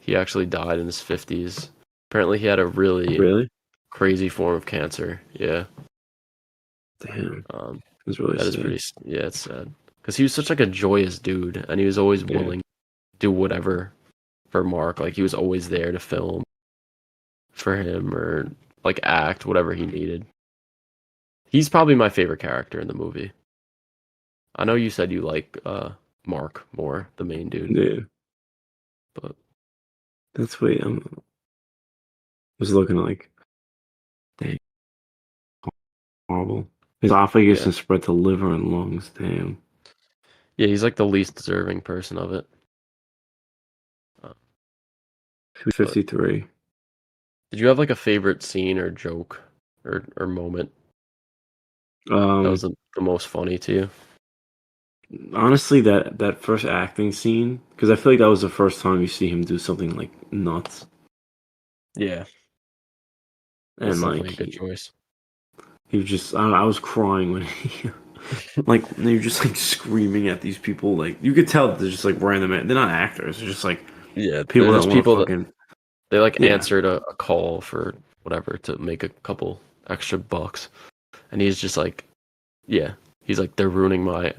He actually died in his 50s. Apparently, he had a really Really? crazy form of cancer. Yeah. Damn. Um, It's really that is sad. pretty. Yeah, it's sad because he was such like a joyous dude, and he was always Yeah. willing to do whatever for Mark. Like he was always there to film for him or like act whatever he needed. He's probably my favorite character in the movie. I know you said you like Mark more, the main dude, Yeah. but That's wait. Was looking like dang horrible. His esophagus yeah, is spread to liver and lungs. Damn. yeah, he's like the least deserving person of it. Uh, but 53. did you have like a favorite scene or joke or moment that was Um. the most funny to you? Honestly, that first acting scene, because I feel like that was the first time you see him do something like nuts, Yeah, that's and like definitely a good choice. he was just I was crying when he like they're just like screaming at these people. Like you could tell that they're just like random. They're not actors. They're just like Yeah, they're people that just want to people that fucking they like yeah. answered a call for whatever to make a couple extra bucks, and he's just like, yeah, he's like they're ruining my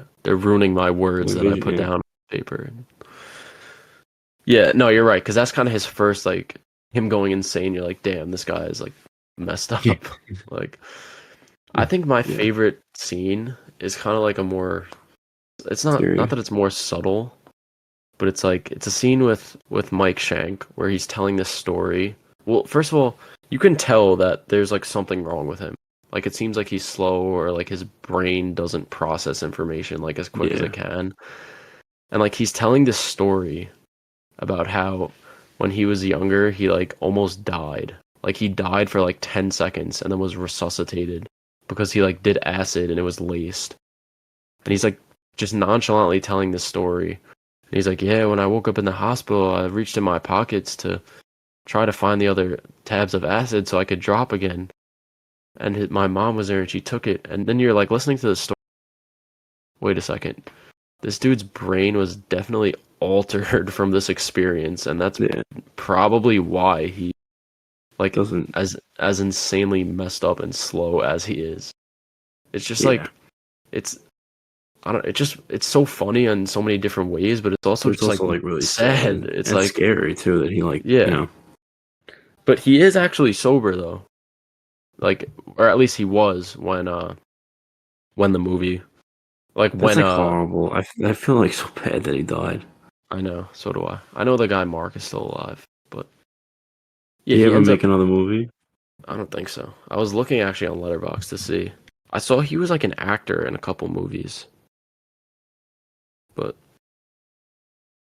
words that I put Yeah, down on paper. Yeah, no, you're right, because that's kind of his first like him going insane. You're like, damn, this guy is like messed yeah, up. Like, I think my yeah. favorite scene is kind of like a more. It's not Serious. that it's more subtle, but it's like it's a scene with Mike Shank where he's telling this story. Well, first of all, you can tell that there's like something wrong with him. Like it seems like he's slow or like his brain doesn't process information like as quick as it Yeah, can. And like he's telling this story about how when he was younger, he like almost died. Like he died for like 10 seconds and then was resuscitated because he like did acid and it was laced. And he's like just nonchalantly telling this story. And he's like, yeah, when I woke up in the hospital, I reached in my pockets to try to find the other tabs of acid so I could drop again. And my mom was there and she took it. And then you're like listening to the story. Wait a second. This dude's brain was definitely altered from this experience. And that's yeah. probably why he, like, Doesn't as insanely messed up and slow as he is. It's just yeah. like, it's, I don't, it's so funny in so many different ways, but it's also But it's just like also like really sad. sad It's and like, scary too that he like yeah. But he is actually sober though. Like, or at least he was when the movie, like That's when like horrible. I feel like so bad that he died. I know, so do I. I know the guy Mark is still alive, but yeah, Did he he ever ends make up. another movie? I don't think so. I was looking actually on Letterboxd to see. I saw he was like an actor in a couple movies, but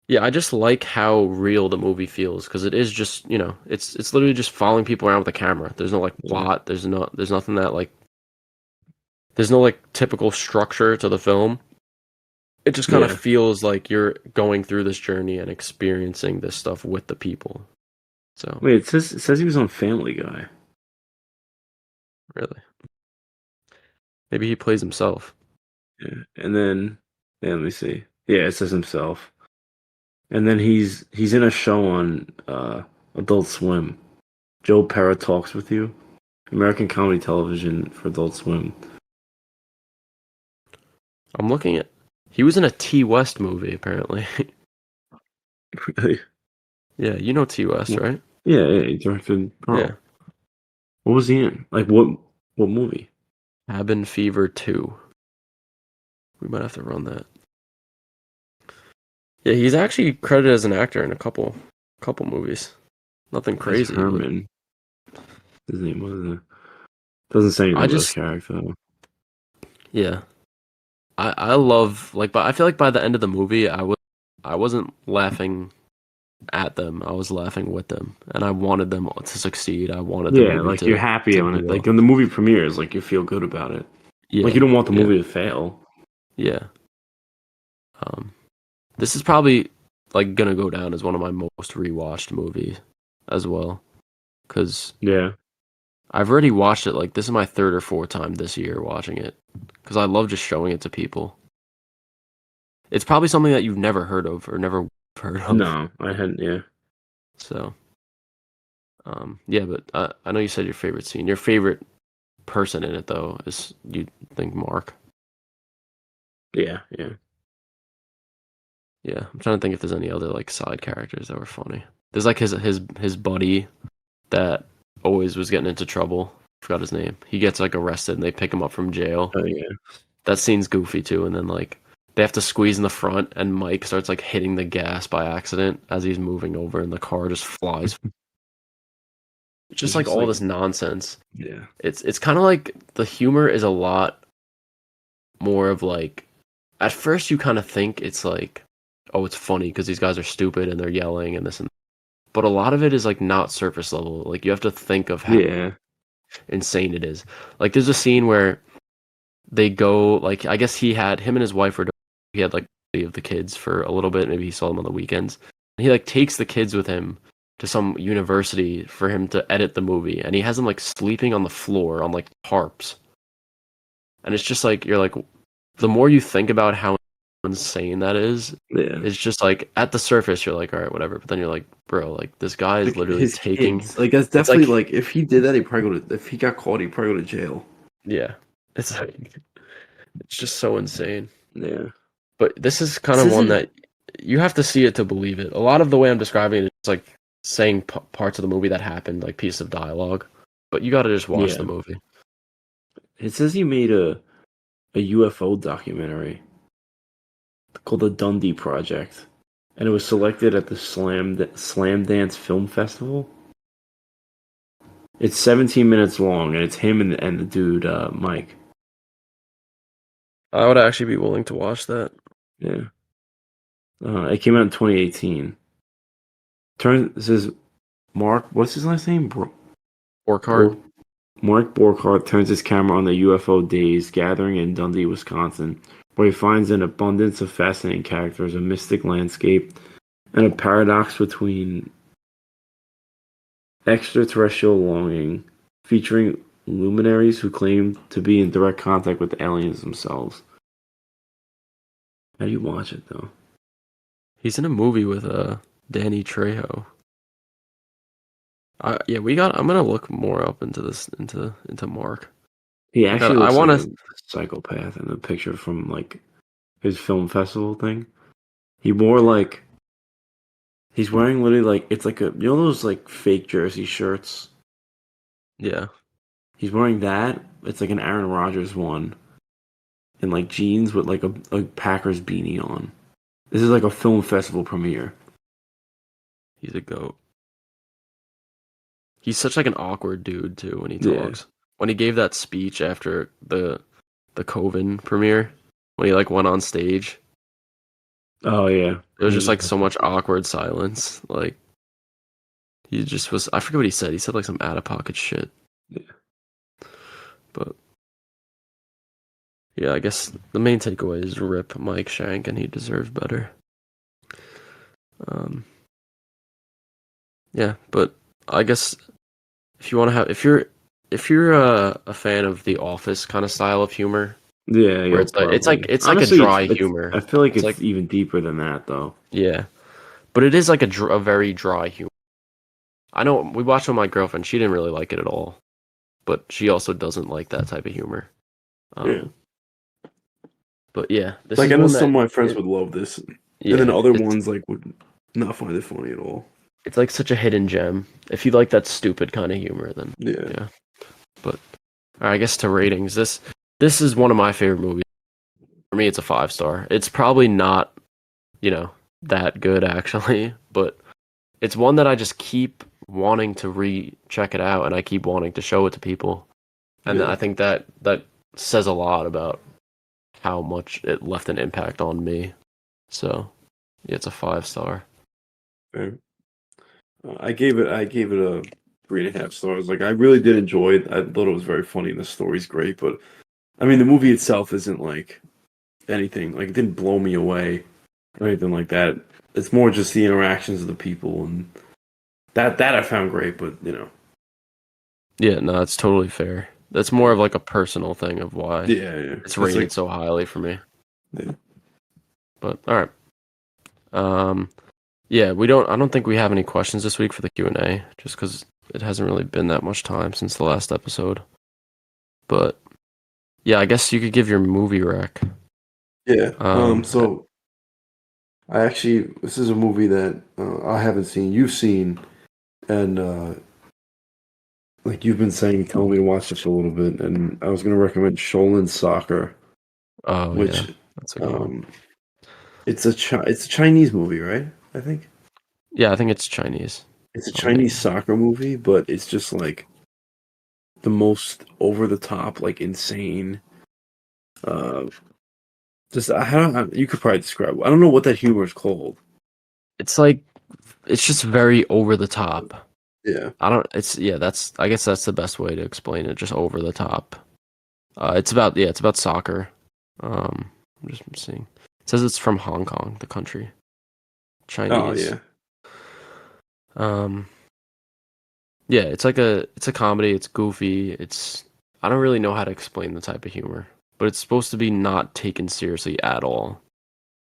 yeah, I just like how real the movie feels because it is just it's literally just following people around with a camera. There's no like Yeah. plot. There's nothing that like there's no like typical structure to the film. It just kind of Yeah. feels like you're going through this journey and experiencing this stuff with the people. So, Wait, it says he was on Family Guy. really, maybe he plays himself. Yeah. And then yeah, let me see. Yeah, it says himself. And then he's in a show on Adult Swim. Joe Pera Talks with You. American comedy television for Adult Swim. I'm looking at. He was in a T West movie apparently. Really? Yeah, you know T West, Well, right? yeah, yeah, he directed Yeah, Pearl. What was he in? Like what movie? Cabin Fever 2. We might have to run that. Yeah, he's actually credited as an actor in a couple movies. Nothing As crazy, but Herman. His name was doesn't say anything I about his just character though. yeah. I love like but I feel like by the end of the movie I wasn't laughing at them. I was laughing with them and I wanted them to succeed. I wanted the Yeah, movie like you're happy to on do it. Like well. when the movie premieres, like you feel good about it. Like you Yeah. don't want the Yeah. movie to fail. Yeah. Um this is probably like gonna go down as one of my most rewatched movies as well cuz Yeah. I've already watched it like this is my third or fourth time this year watching it cuz I love just showing it to people. It's probably something that you've never heard of or never heard of. No, I hadn't. Yeah. So, yeah, but I know you said your favorite scene. Your favorite person in it, though, is you think Mark. Yeah. Yeah, I'm trying to think if there's any other like side characters that were funny. There's like his buddy that always was getting into trouble. Forgot his name. He gets like arrested and they pick him up from jail. Oh yeah. That scene's goofy too. And then like they have to squeeze in the front, and Mike starts like hitting the gas by accident as he's moving over, and the car just flies. Just It's like just all like this nonsense. yeah. It's kind of like the humor is a lot more of like, at first you kind of think it's like, oh, it's funny because these guys are stupid and they're yelling and this and that. But a lot of it is like not surface level. Like you have to think of how Yeah. insane it is. Like there's a scene where they go, like I guess him and his wife were, he had like of the kids for a little bit. Maybe he saw them on the weekends. And he like takes the kids with him to some university for him to edit the movie, and he has them like sleeping on the floor on like tarps. And it's just like, you're like, the more you think about how insane that is, Yeah. it's just like at the surface you're like, all right, whatever. But then you're like, bro, like this guy is Like literally his taking. kids. Like that's It's definitely like, like if he did that, he'd probably go to. If he got caught, he'd probably go to jail. yeah, it's like, it's just so insane. Yeah. But this is kind This of one isn't. that you have to see it to believe it. A lot of the way I'm describing it is like saying parts of the movie that happened, like piece of dialogue. But you got to just watch Yeah. the movie. It says he made a UFO documentary called the Dundee Project, and it was selected at the Slam Dance Film Festival. It's 17 minutes long, and it's him and the dude Mike. I would actually be willing to watch that. Yeah. It came out in 2018. It says Mark. What's his last name? Borkhardt. Mark Borkhardt turns his camera on the UFO days gathering in Dundee, Wisconsin, where he finds an abundance of fascinating characters, a mystic landscape, and a paradox between extraterrestrial longing, featuring luminaries who claim to be in direct contact with the aliens themselves. How do you watch it though? He's in a movie with Danny Trejo. Yeah, I'm gonna look more up into this into Mark. He actually I looks want like to. a psychopath in the picture from like his film festival thing. He wore like he's wearing literally like it's like those like fake jersey shirts. Yeah, He's wearing that. It's like an Aaron Rodgers one, and like jeans with like a Packers beanie on. This is like a film festival premiere. he's a goat. He's such like an awkward dude too when he Yeah. talks. When he gave that speech after the Coven premiere, when he like went on stage, Oh yeah. it was just like so much awkward silence. Like he just was. I forget what he said. He said like some out of pocket shit. Yeah. But yeah, I guess the main takeaway is rip Mike Shank, and he deserves better. Yeah, but I guess if you want to have, if you're a fan of the Office kind of style of humor, Yeah, where yeah. it's Honestly, like a dry it's humor. I feel like It's it's like, even deeper than that though. yeah, but it is like a very dry humor. I know we watched it with my girlfriend. She didn't really like it at all, but she also doesn't like that type of humor. Yeah. But yeah, this Like is I know one some that of my friends would love this, yeah, and then other ones like would not find it funny at all. it's like such a hidden gem. If you like that stupid kind of humor, then Yeah. yeah. But I guess to ratings, this is one of my favorite movies. For me, it's a 5-star. It's probably not, that good actually, but it's one that I just keep wanting to recheck it out, and I keep wanting to show it to people. And Yeah. I think that says a lot about how much it left an impact on me. So, yeah, it's a 5-star. Fair. I gave it a 3.5 stars. Like I really did enjoy it. I thought it was very funny and the story's great, but I mean the movie itself isn't like anything. Like it didn't blow me away or anything like that. It's more just the interactions of the people and that I found great, but Yeah, no, it's totally fair. That's more of like a personal thing of why yeah. it's rated so highly for me. Yeah. But all right. Yeah, we don't. I don't think we have any questions this week for the Q&A, just because it hasn't really been that much time since the last episode. But yeah, I guess you could give your movie rec. Yeah. Um, So this is a movie that I haven't seen. You've seen, and like you've been saying, telling me to watch this a little bit, and I was gonna recommend Shaolin Soccer, oh yeah, which that's a good one. um, it's a Chinese movie, right? I think Yeah, I think it's Chinese. it's a Oh, maybe. Chinese soccer movie, but it's just like the most over the top, like insane. Uh, just I don't. You could probably describe. I don't know what that humor is called. It's like it's just very over the top. Yeah. I don't. It's yeah. That's I guess that's the best way to explain it. Just over the top. It's about soccer. I'm just seeing. It says it's from Hong Kong, the country. Oh Chinese. yeah. Um, yeah, it's a comedy. It's goofy. I don't really know how to explain the type of humor, but it's supposed to be not taken seriously at all.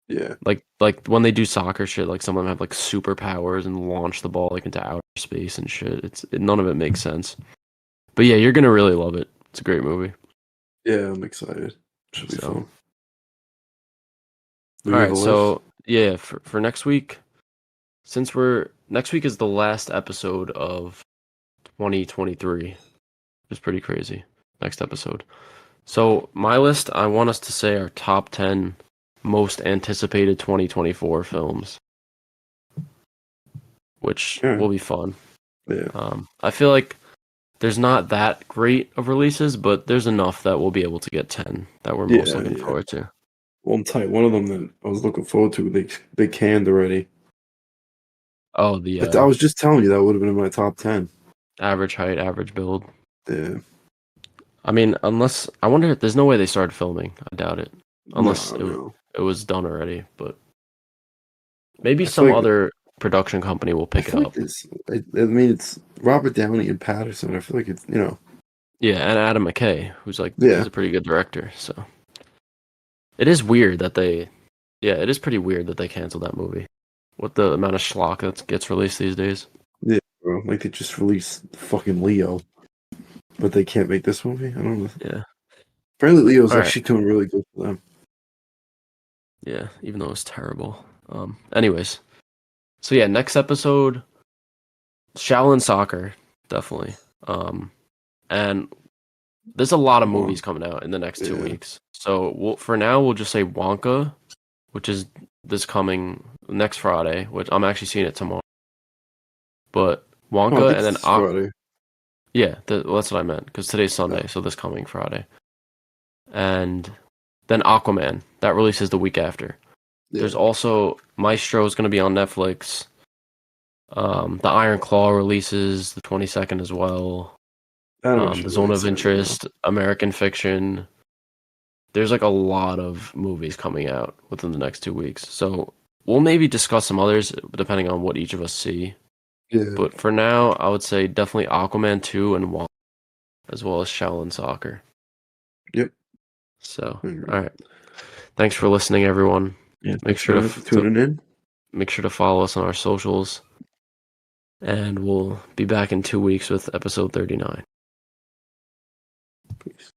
Yeah. Like when they do soccer shit, like some of them have like superpowers and launch the ball like into outer space and shit. None of it makes sense. But yeah, you're gonna really love it. It's a great movie. Yeah. I'm excited. Should be So, fun. Do all we have a right. list? So yeah, for next week, since we're next week is the last episode of 2023, which is pretty crazy. Next episode. So my list, I want us to say our top 10 most anticipated 2024 films, which Yeah. will be fun. Yeah. I feel like there's not that great of releases, but there's enough that we'll be able to get 10 that we're most Yeah. looking Yeah. forward to. Well, I'm tight. One of them that I was looking forward to, they canned already. Oh, the I was just telling you that would have been in my top 10. average height, average build. Yeah. I mean, unless I wonder if there's no way they started filming. I doubt it. Unless No, no. it was done already, but maybe I feel some like other production company will I pick it feel like up. this. I mean, it's Robert Downey and Patterson. I feel like it's Yeah, and Adam McKay, he's Yeah. a pretty good director, so it is weird that it is pretty weird that they canceled that movie. What the amount of schlock that gets released these days. Yeah, bro. Like they just released fucking Leo, but they can't make this movie. I don't know. Yeah. Apparently, Leo's All right. actually doing really good for them. Yeah, even though it's terrible. Anyways. So yeah, next episode, Shaolin Soccer, definitely. And there's a lot of Well, movies coming out in the next 2 weeks. yeah. So for now, we'll just say Wonka, which is this coming next Friday, which I'm actually seeing it tomorrow. But Oh, I Wonka think and then it's Friday. yeah, well, that's what I meant because today's Sunday, Yeah. so this coming Friday. And then Aquaman, that releases the week after. There's Yeah. also Maestro is going to be on Netflix. The Iron Claw releases the 22nd as well. That I'm The actually really Zone of excited about. Interest, American Fiction. There's like a lot of movies coming out within the next 2 weeks. So we'll maybe discuss some others depending on what each of us see. Yeah. But for now, I would say definitely Aquaman 2 and 1, as well as Shaolin Soccer. Yep. So, I agree. all right. Thanks for listening, everyone. Yeah. Make Thanks sure for tuning in. make sure to follow us on our socials, and we'll be back in 2 weeks with episode 39. Peace.